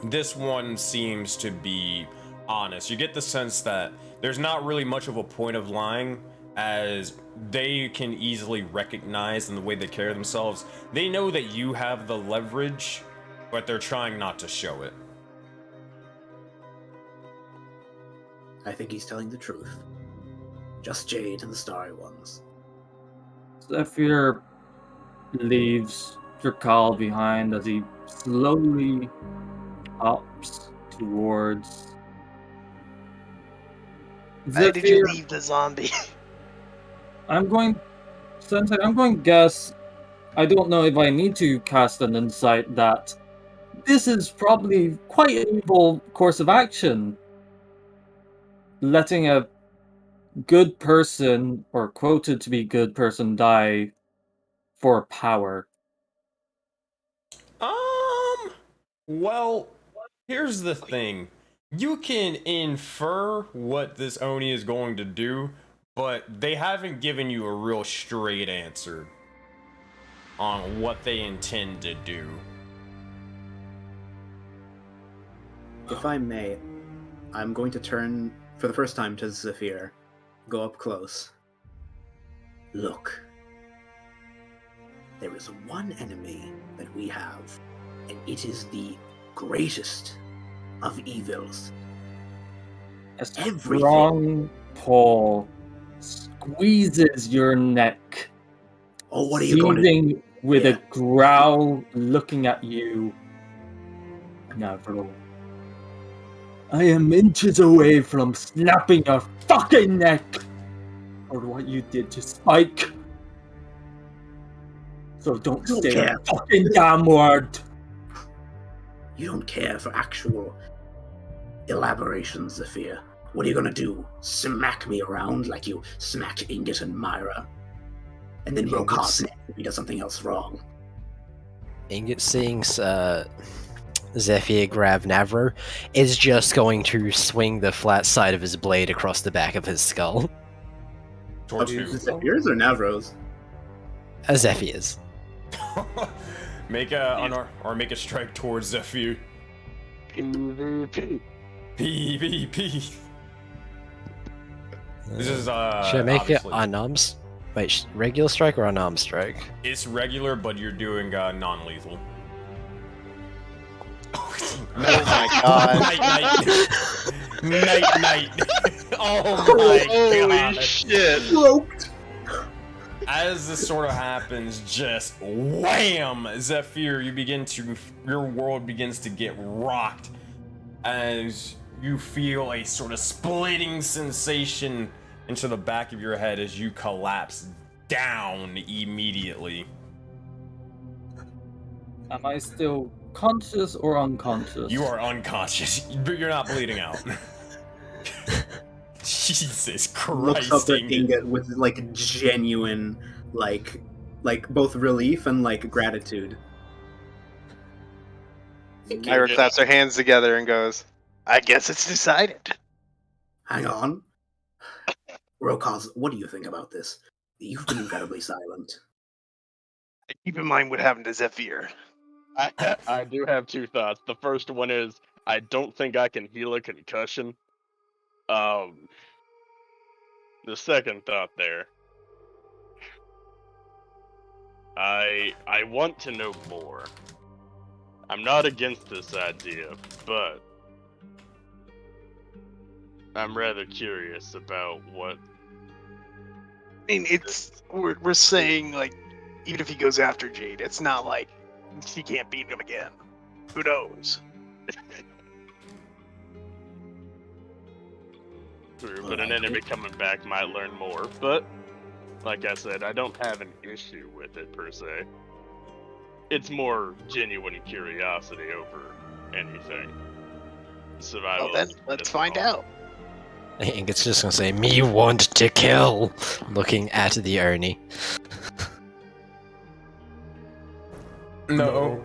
this one seems to be honest. You get the sense that there's not really much of a point of lying, as they can easily recognize in the way they carry themselves. They know that you have the leverage, but they're trying not to show it. I think he's telling the truth. Just Jade and the Starry Ones. Zephyr leaves Drakal behind as he slowly hops towards Why did you leave the zombie? Sensei, I'm going to guess, I don't know if I need to cast an insight, that this is probably quite an evil course of action. Letting a good person, or quoted to be good person, die for power. Well, here's the thing. You can infer what this Oni is going to do, but they haven't given you a real straight answer on what they intend to do. If I may, I'm going to turn for the first time to Zephyr. Go up close. Look. There is one enemy that we have, and it is the greatest of evils. A Everything. strong pull squeezes your neck, Oh, what are you going to do? seizing with Yeah. a growl, looking at you. Navro. I am inches away from snapping your fucking neck for what you did to Spike. So don't Don't say care. a fucking damn word. You don't care for actual elaborations, Zephyr. What are you gonna do? Smack me around like you smacked Ingot and Myra? And then broke off if he does something else wrong. Ingot seeing Zephyr grab Navro is just going to swing the flat side of his blade across the back of his skull. Towards Of who? Zephyr's or Navro's? Zephyr's. Make a strike towards Zephyr. PvP. PvP. This is Should I make it obviously- unarmed? Wait, regular strike or unarmed strike? It's regular, but you're doing non-lethal. Oh my god. Night. Oh my Holy god. shit. Broke! As this sort of happens, just wham! Zephyr, your world begins to get rocked as you feel a sort of splitting sensation into the back of your head as you collapse down immediately. Am I still conscious or unconscious? You are unconscious, but you're not bleeding out. Jesus Looks Christ. up at Ingot. Ingot with like genuine, like both relief and like gratitude. Myra claps her hands together and goes, I guess it's decided. Hang on. Rokaz, what do you think about this? You've been incredibly silent. Keep in mind what happened to Zephyr. I do have two thoughts. The first one is I don't think I can heal a concussion. The second thought there. I want to know more. I'm not against this idea, but I'm rather curious about what. I mean, we're saying, like, even if he goes after Jade, it's not like he can't beat him again. Who knows? True, but an enemy coming back might learn more. But, like I said, I don't have an issue with it per se. It's more genuine curiosity over anything. Survival. Well, then let's find out. I think it's just gonna say, me want to kill, looking at the Oni. No.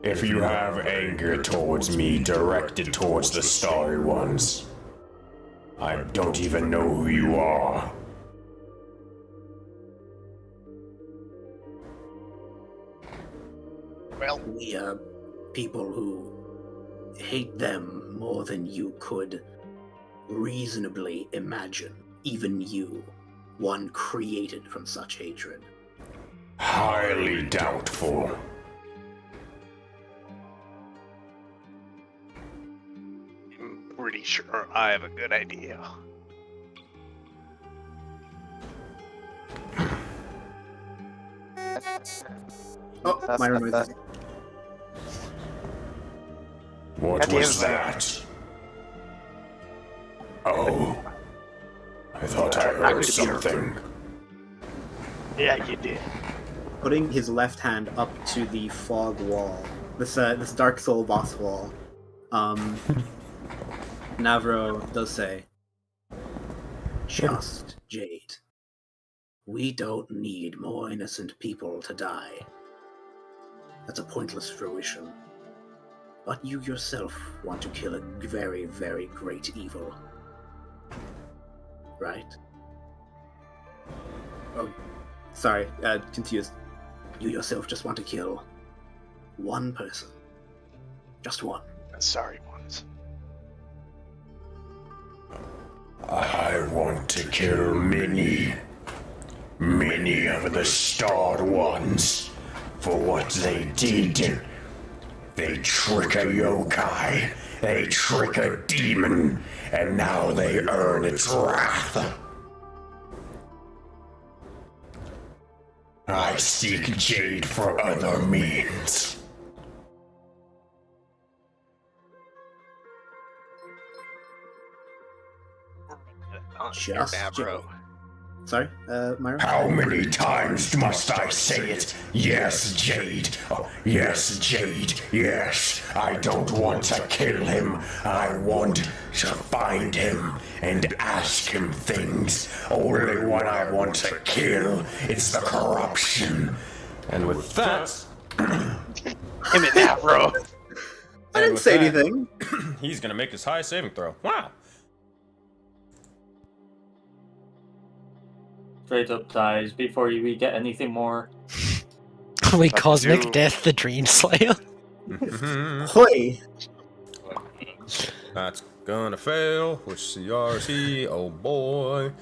If you have anger towards me directed towards the Starry Ones, I don't even know who you are. Well, We are people who hate them more than you could reasonably imagine. Even you, one created from such hatred. Highly doubtful. I'm pretty sure I have a good idea. Oh, Myra noises. What was that? Oh. I thought I heard something. Yeah, you did. Putting his left hand up to the fog wall, this Dark Soul boss wall, Navro does say, "Just Jade. We don't need more innocent people to die. That's a pointless fruition. But you yourself want to kill a very, very great evil. Right? Oh, sorry, confused. You yourself just want to kill one person. Just one. Sorry, ones. I want to kill many of the Starred Ones for what they did. They trick a yokai, they trick a demon, and now they earn its wrath. I seek Jade for other means. Just Navro. Jade. Sorry, Myra? How many times must I say it? Yes, Jade. Oh, yes, Jade. Yes. I don't want to kill him. I want to find him and ask him things. Only one I want to kill is the corruption. And with that, Him and Navro. I didn't say anything. he's gonna make his high saving throw. Wow. Straight up dies before we get anything more. Wait, Cosmic do. Death, the Dream Slayer? Hoi! That's gonna fail with CRC. Oh boy.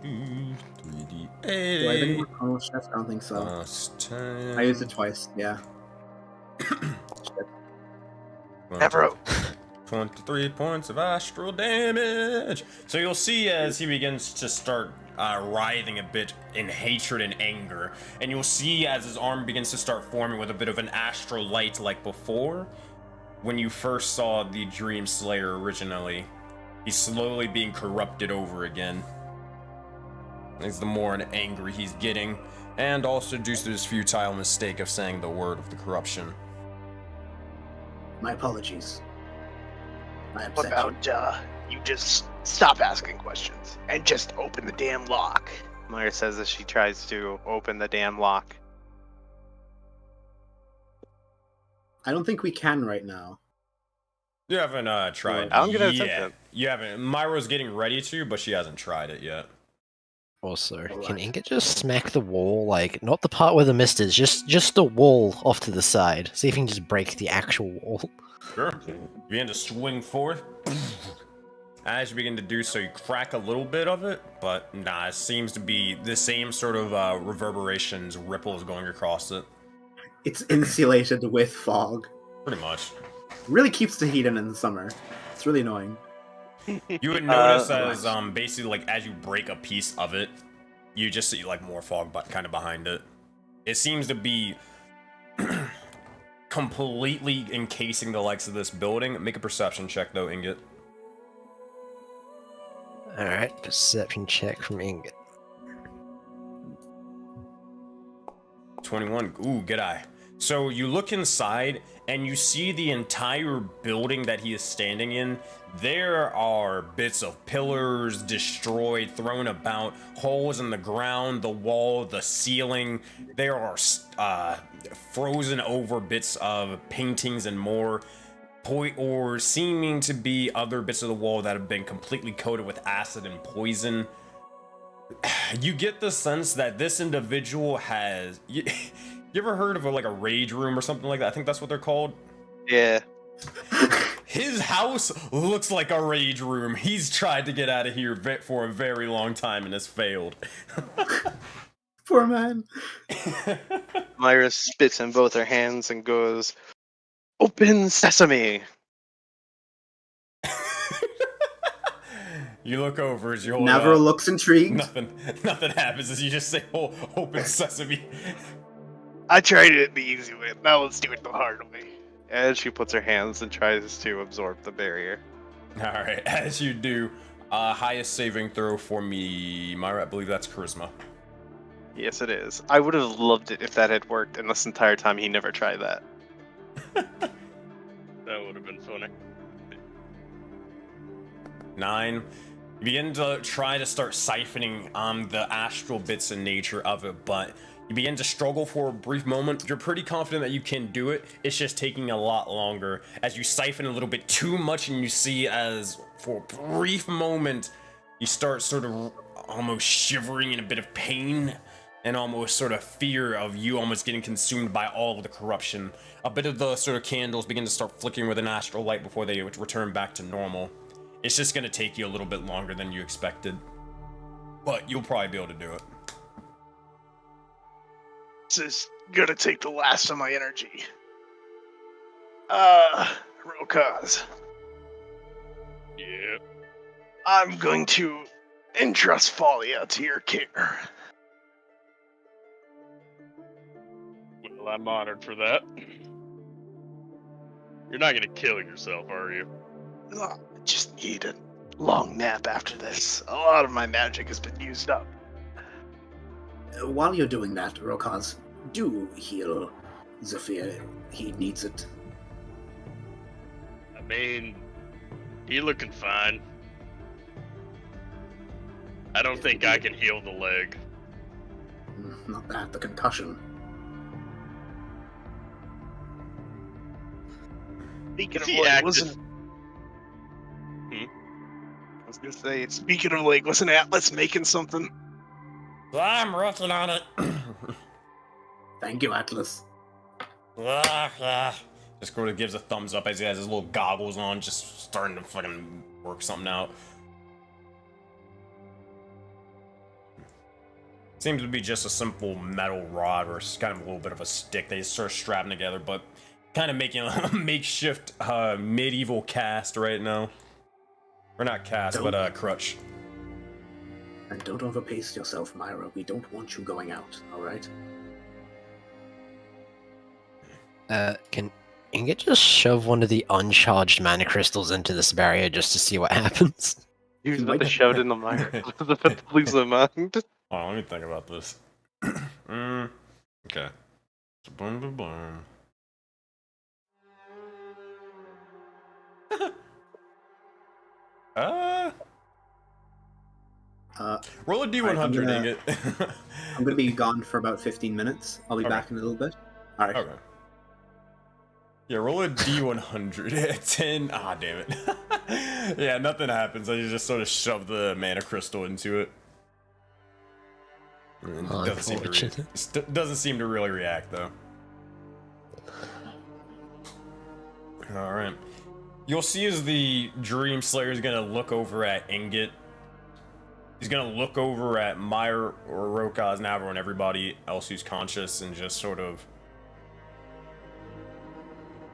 3d8. Do I have any more chrono chefs? I don't think so. Plus 10. I used it twice, yeah. Navro. 23 points of astral damage. So you'll see as he begins to start writhing a bit in hatred and anger, and you'll see as his arm begins to start forming with a bit of an astral light like before when you first saw the Dream Slayer originally. He's slowly being corrupted over again. As the more angry he's getting, and also due to his futile mistake of saying the word of the corruption. My apologies. I What upset you. about, you just stop asking questions and just open the damn lock? Myra says as she tries to open the damn lock. I don't think we can right now. You haven't tried I'm gonna attempt yet. it. You haven't. Myra's getting ready to, but she hasn't tried it yet. Also, can Alright. Ingot just smack the wall, like, not the part where the mist is, just the wall off to the side. See if you can just break the actual wall. Sure. You begin to swing forth. As you begin to do so, you crack a little bit of it, but nah, it seems to be the same sort of reverberations, ripples going across it. It's insulated with fog. Pretty much. Really keeps the heat in the summer. It's really annoying. You would notice as basically like as you break a piece of it, you just see like more fog but kind of behind it. It seems to be completely encasing the likes of this building. Make a perception check though, Ingot. Alright, perception check from Ingot. 21. Ooh, good eye. So you look inside and you see the entire building that he is standing in. There are bits of pillars destroyed, thrown about, holes in the ground, the wall, the ceiling. There are frozen over bits of paintings and more, or seeming to be other bits of the wall that have been completely coated with acid and poison. You get the sense that this individual has... You ever heard of like a rage room or something like that? I think that's what they're called. Yeah. His house looks like a rage room. He's tried to get out of here for a very long time and has failed. Poor man. Myra spits in both her hands and goes, "Open sesame!" You look over as you hold Navro up. looks intrigued. Nothing happens as you just say, "Oh, open sesame." I tried it the easy way. Now let's do it the hard way. As she puts her hands and tries to absorb the barrier. All right, as you do, highest saving throw for me, Myra. I believe that's charisma. Yes, it is. I would have loved it if that had worked, and this entire time he never tried that. That would have been funny. 9. You begin to try to start siphoning the astral bits and nature of it, but you begin to struggle for a brief moment. You're pretty confident that you can do it. It's just taking a lot longer as you siphon a little bit too much, and you see as for a brief moment you start sort of almost shivering in a bit of pain and almost sort of fear of you almost getting consumed by all of the corruption. A bit of the sort of candles begin to start flickering with an astral light before they return back to normal. It's just going to take you a little bit longer than you expected, but you'll probably be able to do it. This is gonna take the last of my energy. Real cause. Yeah. I'm going to entrust Folia to your care. Well, I'm honored for that. You're not gonna kill yourself, are you? I just need a long nap after this. A lot of my magic has been used up. While you're doing that, Rokaz, do heal Zephyr. He needs it. I mean, you looking fine. I don't think I can heal the leg. Not that, the concussion. Speaking of He leg, acted- wasn't... I was gonna say, speaking of leg, wasn't Atlas making something? I'm working on it. Thank you, Atlas. Yeah. Just sort of gives a thumbs up as he has his little goggles on, just starting to fucking work something out. Seems to be just a simple metal rod or kind of a little bit of a stick they sort of strapping together, but kind of making a makeshift medieval cast right now. Or not cast, but crutch. And don't overpace yourself, Myra. We don't want you going out, alright? Can Ingot just shove one of the uncharged mana crystals into this barrier just to see what happens? He was about to shove it in the mire. I was about to lose my mind. Oh, let me think about this. Okay. Boom, boom, boom. Roll a D100, I'm gonna- Ingot. I'm gonna be gone for about 15 minutes. I'll be Okay. back in a little bit. All right. Okay. Yeah, roll a D100. 10. Ah, damn it. Yeah, nothing happens. You just sort of shove the mana crystal into it. It doesn't seem to really react, though. Alright. You'll see as the Dream Slayer is gonna look over at Ingot. He's gonna look over at Meyer or Rokaz, Navro, and everybody else who's conscious and just sort of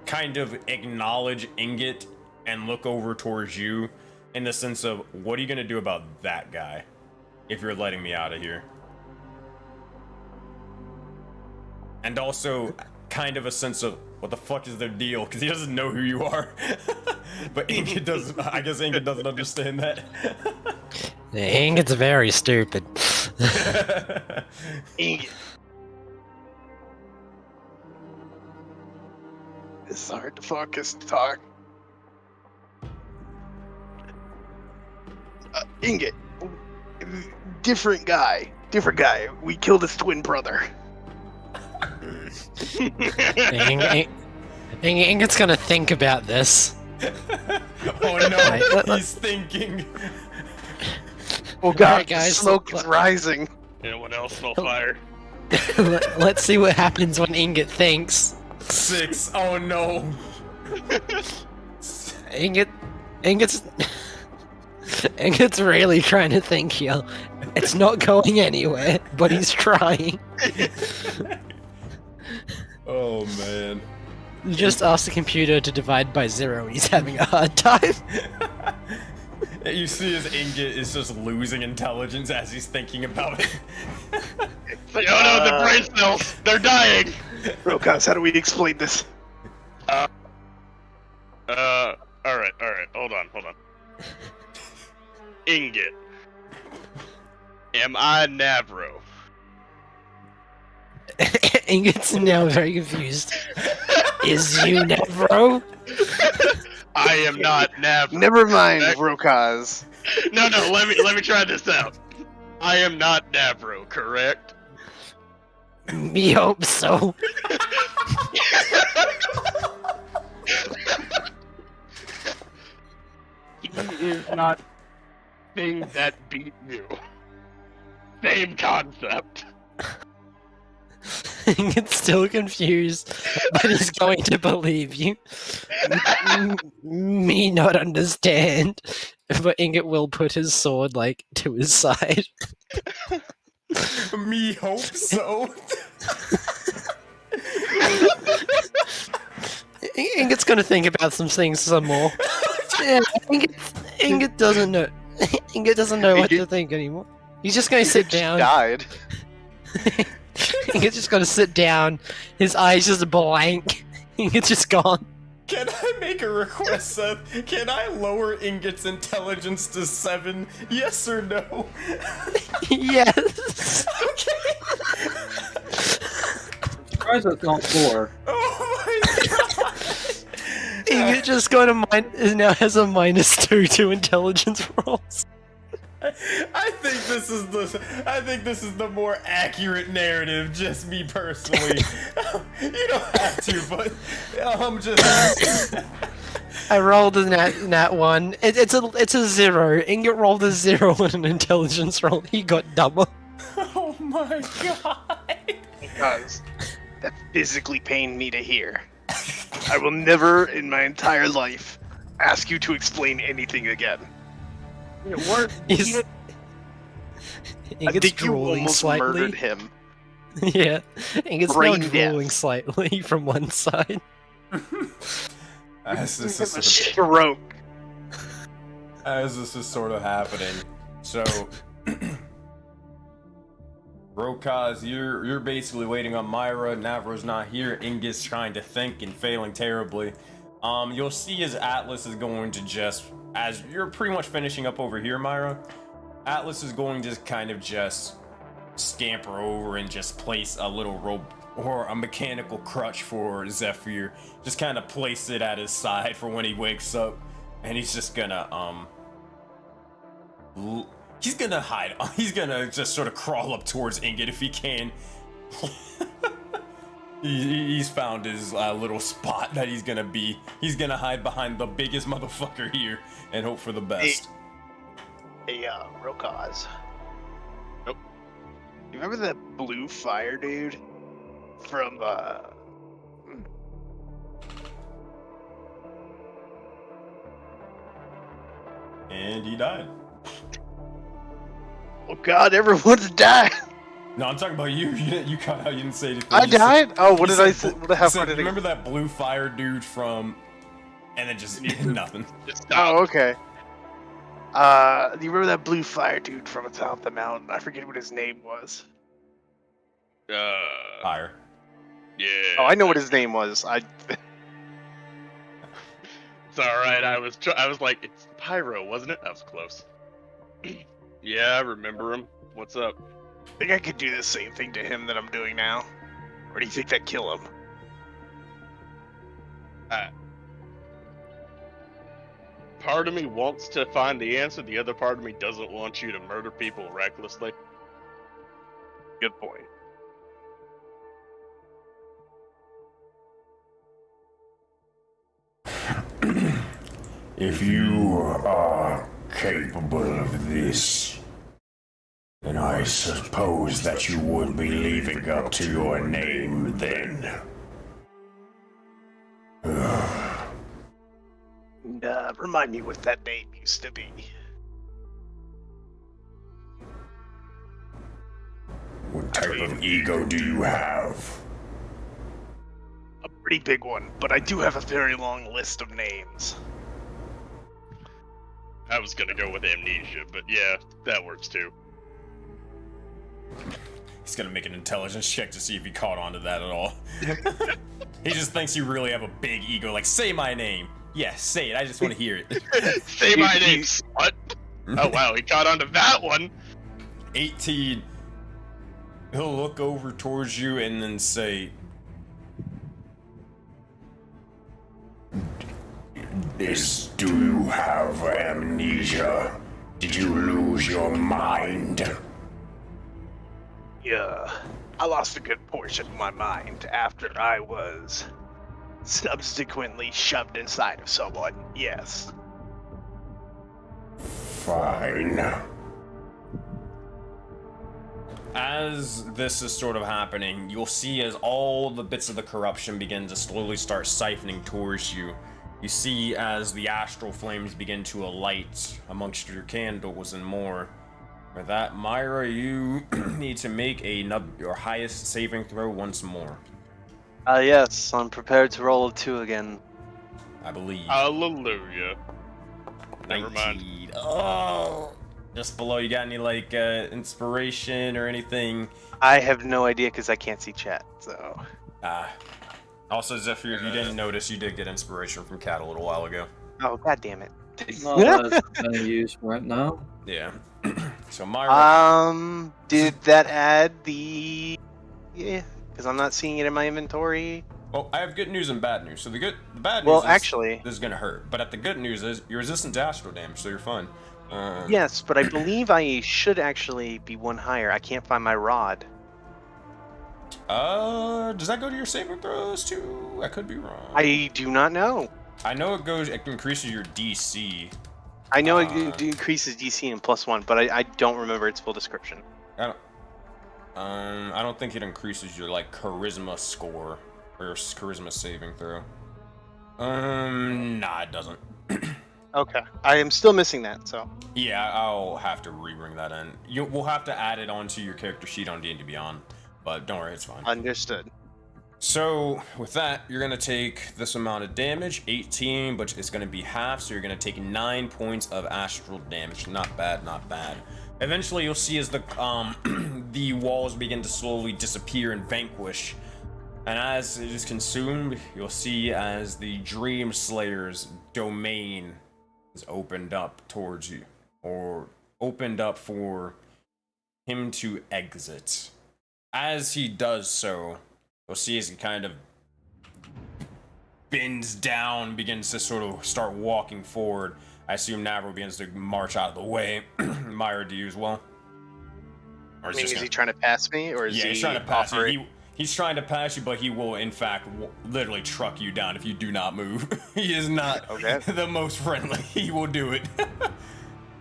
kind of acknowledge Ingot and look over towards you in the sense of, what are you gonna do about that guy if you're letting me out of here? And also kind of a sense of, what the fuck is their deal? Because he doesn't know who you are. But Ingot doesn't. I guess Ingot doesn't understand that. Ingot's very stupid. Ingot. It's hard to focus to talk. Ingot. Different guy. We killed his twin brother. Ingot's gonna think about this. Oh no, he's thinking. Oh god, Alright, guys, smoke is rising. Anyone else smell fire? Let's see what happens when Ingot thinks. 6. Oh no. Ingot's really trying to think here. It's not going anywhere, but he's trying. Oh man. You just ask the computer to divide by 0 and he's having a hard time. You see his Ingot is just losing intelligence as he's thinking about it. Oh no, the brain cells! They're dying! Rokaz, how do we explain this? Alright, hold on. Ingot. Am I Navro? Ingot's now very confused. Is you Navro? I am not Navro. Never mind, Rokaz. No, let me try this out. I am not Navro, correct? Me hope so. He is not thing that beat you. Same concept. Ingot's still confused, but he's going to believe you. Me not understand. But Ingot will put his sword, like, to his side. Me hope so. Ingot's gonna think about some things some more. Yeah, Ingot doesn't know. Ingot doesn't know what to think anymore. He's just gonna sit down. Died. Ingot's just gonna sit down. His eyes just blank. Ingot's just gone. Can I make a request, Seth? Can I lower Ingot's intelligence to 7? Yes or no? Yes. Okay. Surprised it's not 4. Oh my god. Ingot just got now has a -2 to intelligence rolls. I think this is the more accurate narrative, just me personally. You don't have to, but I'm just I rolled a nat 1. It's a 0. Ingot rolled a 0 on an intelligence roll. He got dumber. Oh my god. Because that physically pained me to hear. I will never in my entire life ask you to explain anything again. He's I Ingot's think you drooling almost slightly. murdered him. Yeah, Ingot's now Brain death. drooling slightly from one side. As this A is stroke. sort of happening, so Rokaz, you're basically waiting on Myra. Navro's not here. Ingot's trying to think and failing terribly. You'll see as Atlas is going to just, as you're pretty much finishing up over here, Myra, Atlas is going to kind of just scamper over and just place a little rope or a mechanical crutch for Zephyr. Just kind of place it at his side for when he wakes up, and he's just gonna He's gonna hide. He's gonna just sort of crawl up towards Ingot if he can. He's found his little spot that he's gonna be. He's gonna hide behind the biggest motherfucker here and hope for the best. Hey, real cause. Nope. You remember that blue fire dude from And he died. Oh God, everyone's died. No, I'm talking about you. You cut out. You didn't say anything. I You said- died. Oh, what you did I said say? bl- What happened? said, remember that blue fire dude from? And then just nothing. Just stop. Oh, okay. Do you remember that blue fire dude from atop the mountain? I forget what his name was. Fire. Yeah. Oh, I know what his name was. It's all right. I was like, it's Pyro, wasn't it? That was close. Yeah, I remember him. What's up? think I could do the same thing to him that I'm doing now. Or do you think that'd kill him? Part of me wants to find the answer. The other part of me doesn't want you to murder people recklessly. Good point. If you are capable of this, then I suppose that you would be living up to your name then. And, remind me what that name used to be. What type of ego do you have? A pretty big one, but I do have a very long list of names. I was gonna go with amnesia, but yeah, that works too. He's gonna make an intelligence check to see if he caught on to that at all. He just thinks you really have a big ego. Like, say my name. Yes, say it. I just want to hear it. Say my name, slut. Oh wow, he caught on to that one. 18. He'll look over towards you and then say, Do you have amnesia? Did you lose your mind? Yeah, I lost a good portion of my mind after I was subsequently shoved inside of someone, yes. Fine. as this is sort of happening, you'll see as all the bits of the corruption begin to slowly start siphoning towards you. You see as the astral flames begin to alight amongst your candles and more. For that, Myra, you need to make your highest saving throw once more. Yes, I'm prepared to roll a 2 again. I believe. Hallelujah. Never 19. mind. Oh! Just below, you got any, like, inspiration or anything? I have no idea because I can't see chat, so... Also, Zephyr, if you didn't notice, you did get inspiration from Cat a little while ago. Oh, god damn it. No, that's any use right now. Yeah. So, Myra... Did that add the... Yeah, because I'm not seeing it in my inventory. Well, I have good news and bad news. So the bad news Well, is actually... this is gonna hurt. But the good news is you're resistant to astral damage, so you're fine. Yes, but I believe I should actually be one higher. I can't find my rod. Does that go to your saving throws too? I could be wrong. I do not know. I know it increases your DC. I know it increases DC in +1, but I don't remember its full description. I don't think it increases your like charisma score or your charisma saving throw. Nah, it doesn't. Okay, I am still missing that, so. Yeah, I'll have to re-bring that in. We'll have to add it onto your character sheet on D&D Beyond, but don't worry, it's fine. Understood. So, with that, you're going to take this amount of damage, 18, but it's going to be half, so you're going to take 9 points of astral damage. Not bad, not bad. Eventually, you'll see as the the walls begin to slowly disappear and vanquish. And as it is consumed, you'll see as the Dream Slayer's domain is opened up towards you, or opened up for him to exit. As he does so, you'll see as he kind of bends down, begins to sort of start walking forward. I assume Navro begins to march out of the way. Myra, do you as well? Or I mean, is he trying to pass me, or is yeah, he he's trying to pass offering... you. He's trying to pass you, but he will, in fact, literally truck you down if you do not move. He is not the most friendly. He will do it.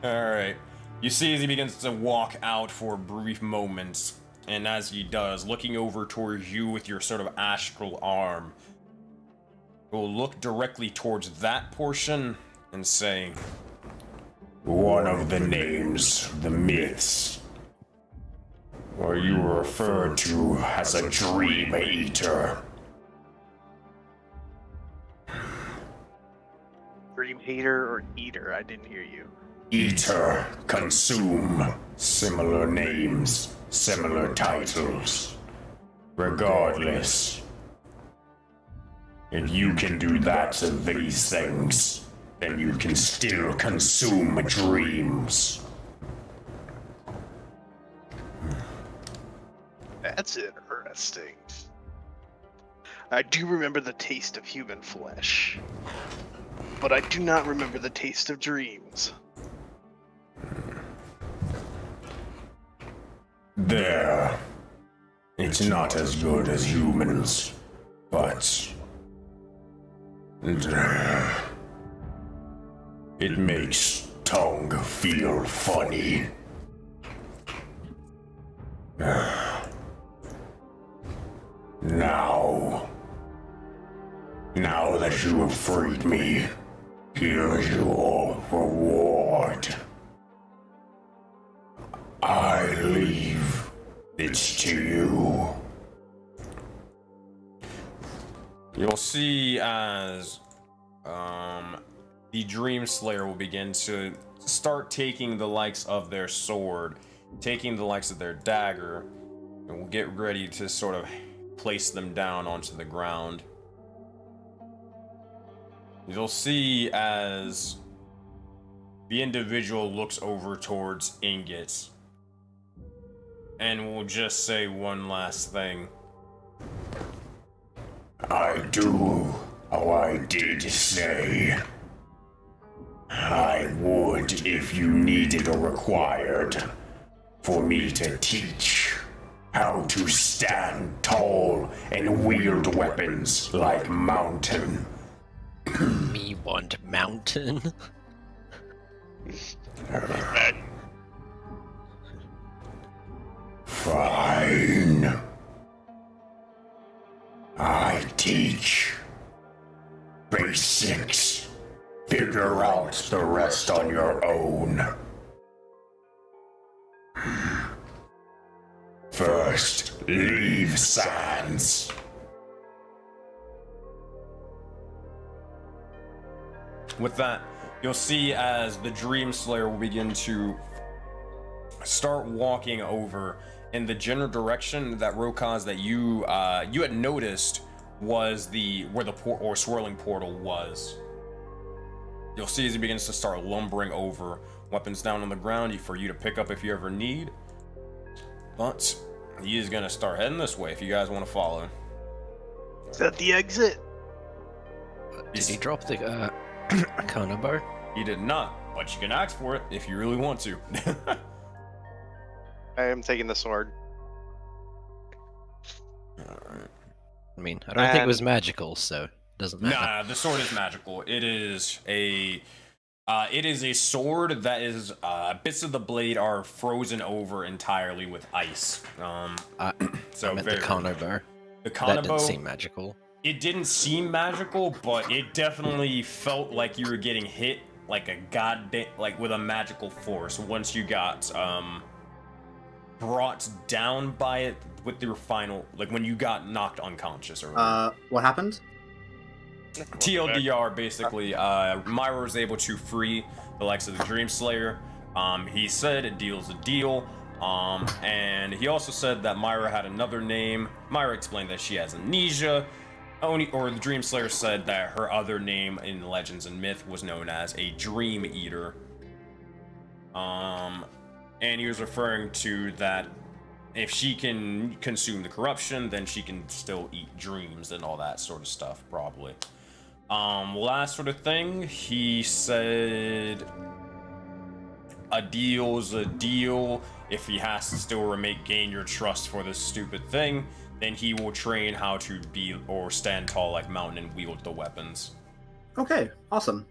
Alright. You see as he begins to walk out for brief moments, and as he does, looking over towards you with your sort of astral arm, he will look directly towards that portion and say, One of the names, the myths, or you were referred to as a dream eater. Dream hater or eater? I didn't hear you. Eater, consume, similar names, similar titles. Regardless, if you can do that to these things, then you can still consume dreams. That's interesting. I do remember the taste of human flesh, but I do not remember the taste of dreams. There. It's not as good as humans, but it makes tongue feel funny. Now that you have freed me, here's your reward. I leave it to you. you'll see as the Dream Slayer will begin to start taking the likes of their sword, taking the likes of their dagger, and will get ready to sort of place them down onto the ground. You'll see as the individual looks over towards Ingot and will just say one last thing. I did say I would if you needed or required for me to teach how to stand tall and wield weapons like Mountain. Me want Mountain. Fine. I teach. Basics. Figure out the rest on your own. First, leave Sands. With that, you'll see as the Dream Slayer will begin to start walking over in the general direction that Rokaz that you had noticed was where the swirling portal was. You'll see as he begins to start lumbering over, weapons down on the ground for you to pick up if you ever need. But he is gonna start heading this way if you guys want to follow. Is that the exit? Did he drop the Konobo? He did not, but you can ask for it if you really want to. I am taking the sword. Alright. I mean, I don't think it was magical, so it doesn't matter. Nah, the sword is magical. It is a sword that is bits of the blade are frozen over entirely with ice. So I meant the Konobo. The Konobo, that didn't seem magical. It didn't seem magical, but it definitely felt like you were getting hit like a goddamn with a magical force once you got brought down by it with your final, when you got knocked unconscious or whatever. What happened? TLDR, basically, Myra was able to free the likes of the Dream Slayer. He said a deal's a deal. And he also said that Myra had another name. Myra explained that she has amnesia. The Dream Slayer said that her other name in Legends and Myth was known as a Dream Eater. And he was referring to that if she can consume the corruption, then she can still eat dreams and all that sort of stuff, probably. Last sort of thing, he said a deal's a deal. If he has to still gain your trust for this stupid thing, then he will train how to be or stand tall like Mountain and wield the weapons. Okay, awesome.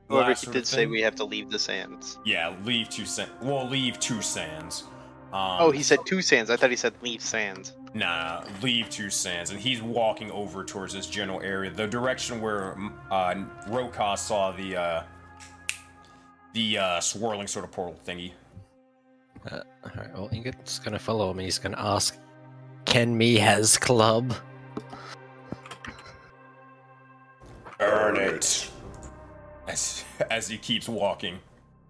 However, Last he sort did of say thing- we have to leave the sands. Yeah, leave two sands. Well, leave two sands. Oh, he said 2 sands. I thought he said leave sands. Nah, leave two sands, and he's walking over towards this general area, the direction where Rokas saw the swirling sort of portal thingy. Alright, well, Ingot's gonna follow him and he's gonna ask, can me has club? Earn it. As he keeps walking,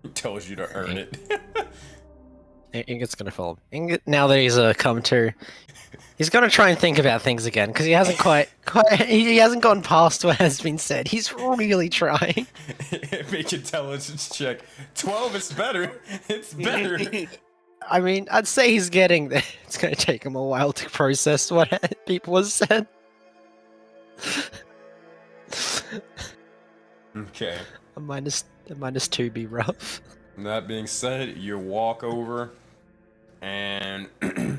he tells you to earn it. Ingot's gonna follow him. Ingot, now that he's come to, he's gonna try and think about things again because he hasn't he hasn't gone past what has been said. He's really trying. Make intelligence check. 12 is better. It's better. I mean, I'd say he's getting there. It's gonna take him a while to process what people have said. Okay. A minus 2 be rough. That being said, you walk over, and the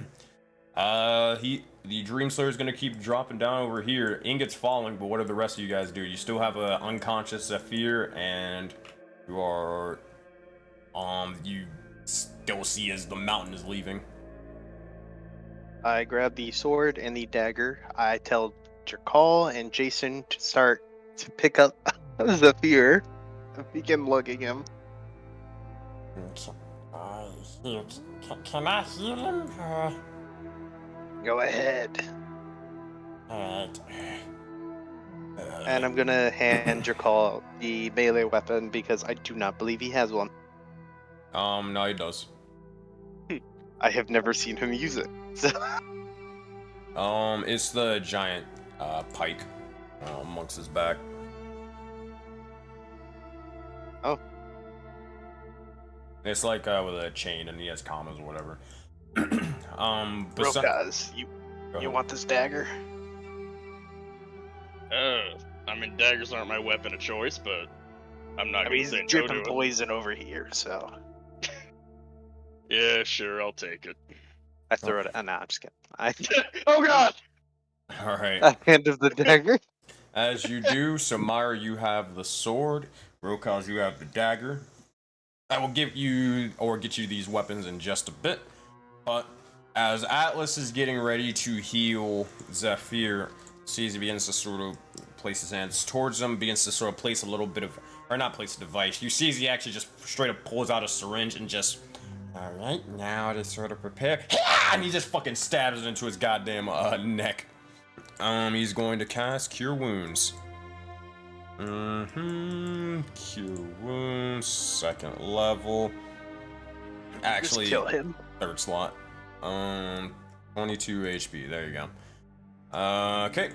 Dream Slayer is gonna keep dropping down over here. Ingot's falling, but what do the rest of you guys do? You still have a unconscious Zephyr, and you are, you still see as the mountain is leaving. I grab the sword and the dagger. I tell Jakal and Jason to start to pick up Zephyr and begin lugging him. Can I heal him? Go ahead. Alright. And I'm gonna hand Jakal the melee weapon because I do not believe he has one. No, he does. I have never seen him use it. So. It's the giant pike amongst his back. Oh. It's like with a chain, and he has commas or whatever. Rokas, you want this dagger? I mean, daggers aren't my weapon of choice, but I'm not gonna he's say no dripping to it. poison over here, so Yeah, sure, I'll take it. I throw it. Nah, I'm just kidding. Oh God! All right. I hand him the dagger. As you do, so Myra, you have the sword. Rokas, you have the dagger. I will give you, or get you these weapons in just a bit. But as Atlas is getting ready to heal Zephyr, sees he begins to sort of place his hands towards him, begins to sort of place a little bit of, or not place a device. You see as he actually just straight up pulls out a syringe and just, alright, now to sort of prepare. And he just fucking stabs it into his goddamn neck. He's going to cast Cure Wounds. Cure Wounds, 2nd level. Actually, Just kill him. 3rd slot. 22 HP. There you go. Okay.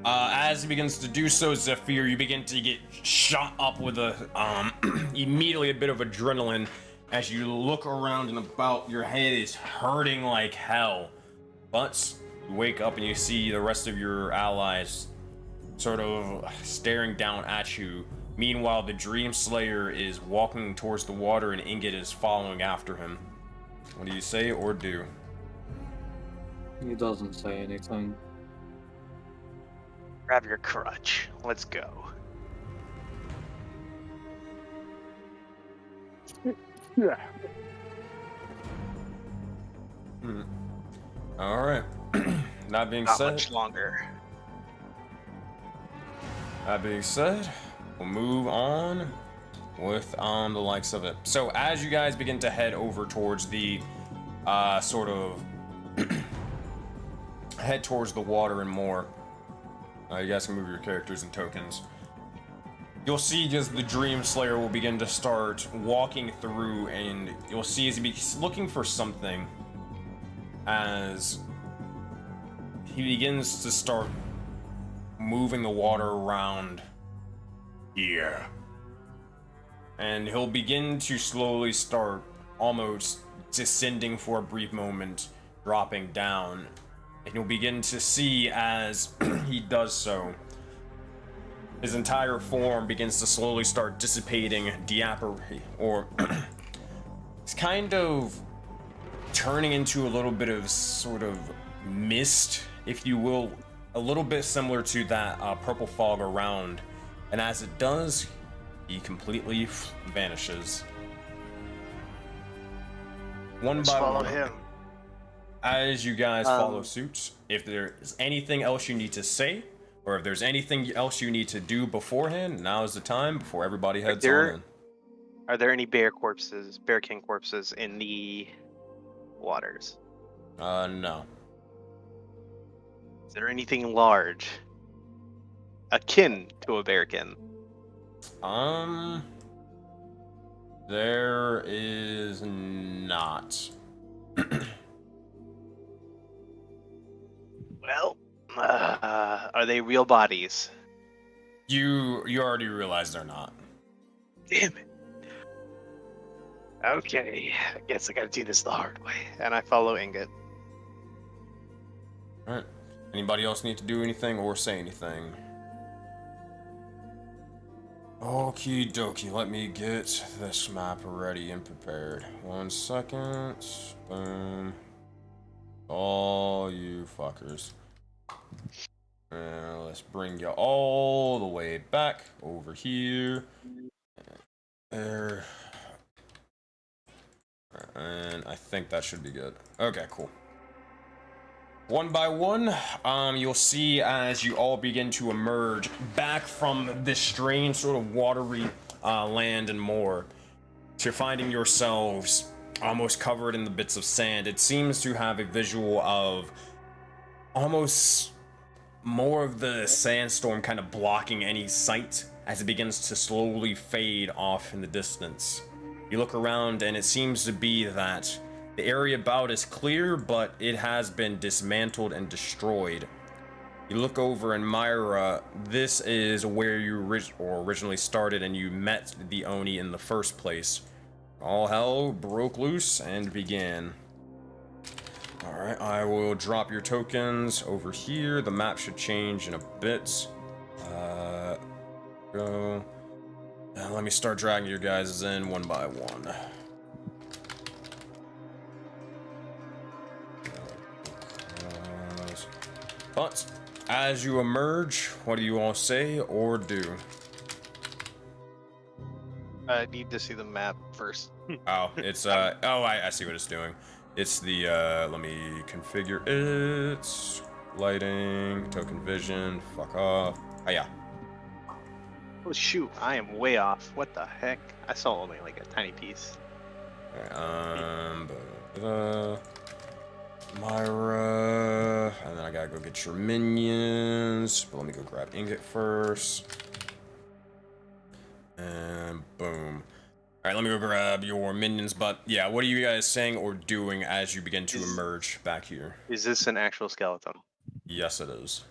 As he begins to do so, Zephyr, you begin to get shot up with a immediately a bit of adrenaline. As you look around and about, your head is hurting like hell. But you wake up and you see the rest of your allies sort of staring down at you. Meanwhile, the Dream Slayer is walking towards the water and Ingot is following after him. What do you say or do? He doesn't say anything. Grab your crutch. Let's go. Alright. That being Not said, much longer. That being said, we'll move on with the likes of it. So as you guys begin to head over towards the sort of head towards the water and more, you guys can move your characters and tokens. You'll see just the Dream Slayer will begin to start walking through, and you'll see as he's looking for something as he begins to start moving the water around here. And he'll begin to slowly start almost descending for a brief moment, dropping down. And you'll begin to see as he does so, his entire form begins to slowly start dissipating, or it's kind of turning into a little bit of sort of mist, if you will, a little bit similar to that purple fog around. And as it does, he completely vanishes. Let's follow him. As you guys follow suit, if there is anything else you need to say, or if there's anything else you need to do beforehand, now is the time before everybody heads on in. Are there any bear king corpses in the waters? No. Is there anything large, akin to a bearkin? There is not. Well, are they real bodies? You already realize they're not. Damn it. Okay, I guess I gotta do this the hard way. And I follow Ingot. Alright. Anybody else need to do anything or say anything? Okie dokie, let me get this map ready and prepared. 1 second. Boom. All you fuckers. And let's bring you all the way back over here. There. And I think that should be good. Okay, cool. One by one, you'll see as you all begin to emerge back from this strange sort of watery land and more, to finding yourselves almost covered in the bits of sand. It seems to have a visual of almost more of the sandstorm kind of blocking any sight as it begins to slowly fade off in the distance. You look around and it seems to be that the area about is clear, but it has been dismantled and destroyed. You look over and Myra, this is where you originally started and you met the Oni in the first place. All hell broke loose and began. Alright, I will drop your tokens over here. The map should change in a bit. Go. And let me start dragging you guys in one by one. But as you emerge, what do you all say or do? I need to see the map first. Oh, it's I see what it's doing. It's the let me configure it. Lighting, token vision, fuck off. Oh yeah. Oh shoot, I am way off. What the heck? I saw only like a tiny piece. Myra, and then I gotta go get your minions. But let me go grab Ingot first. And boom. Alright, let me go grab your minions, but yeah, what are you guys saying or doing as you begin to emerge back here? Is this an actual skeleton? Yes, it is.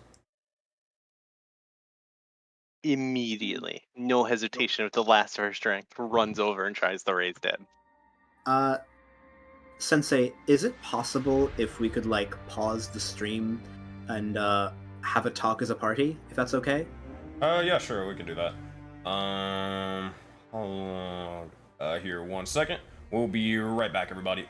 Immediately, no hesitation, with the last of her strength, runs over and tries to raise dead. Sensei, is it possible if we could, like, pause the stream and, have a talk as a party, if that's okay? Yeah, sure, we can do that. Hold on. Here, 1 second. We'll be right back, everybody.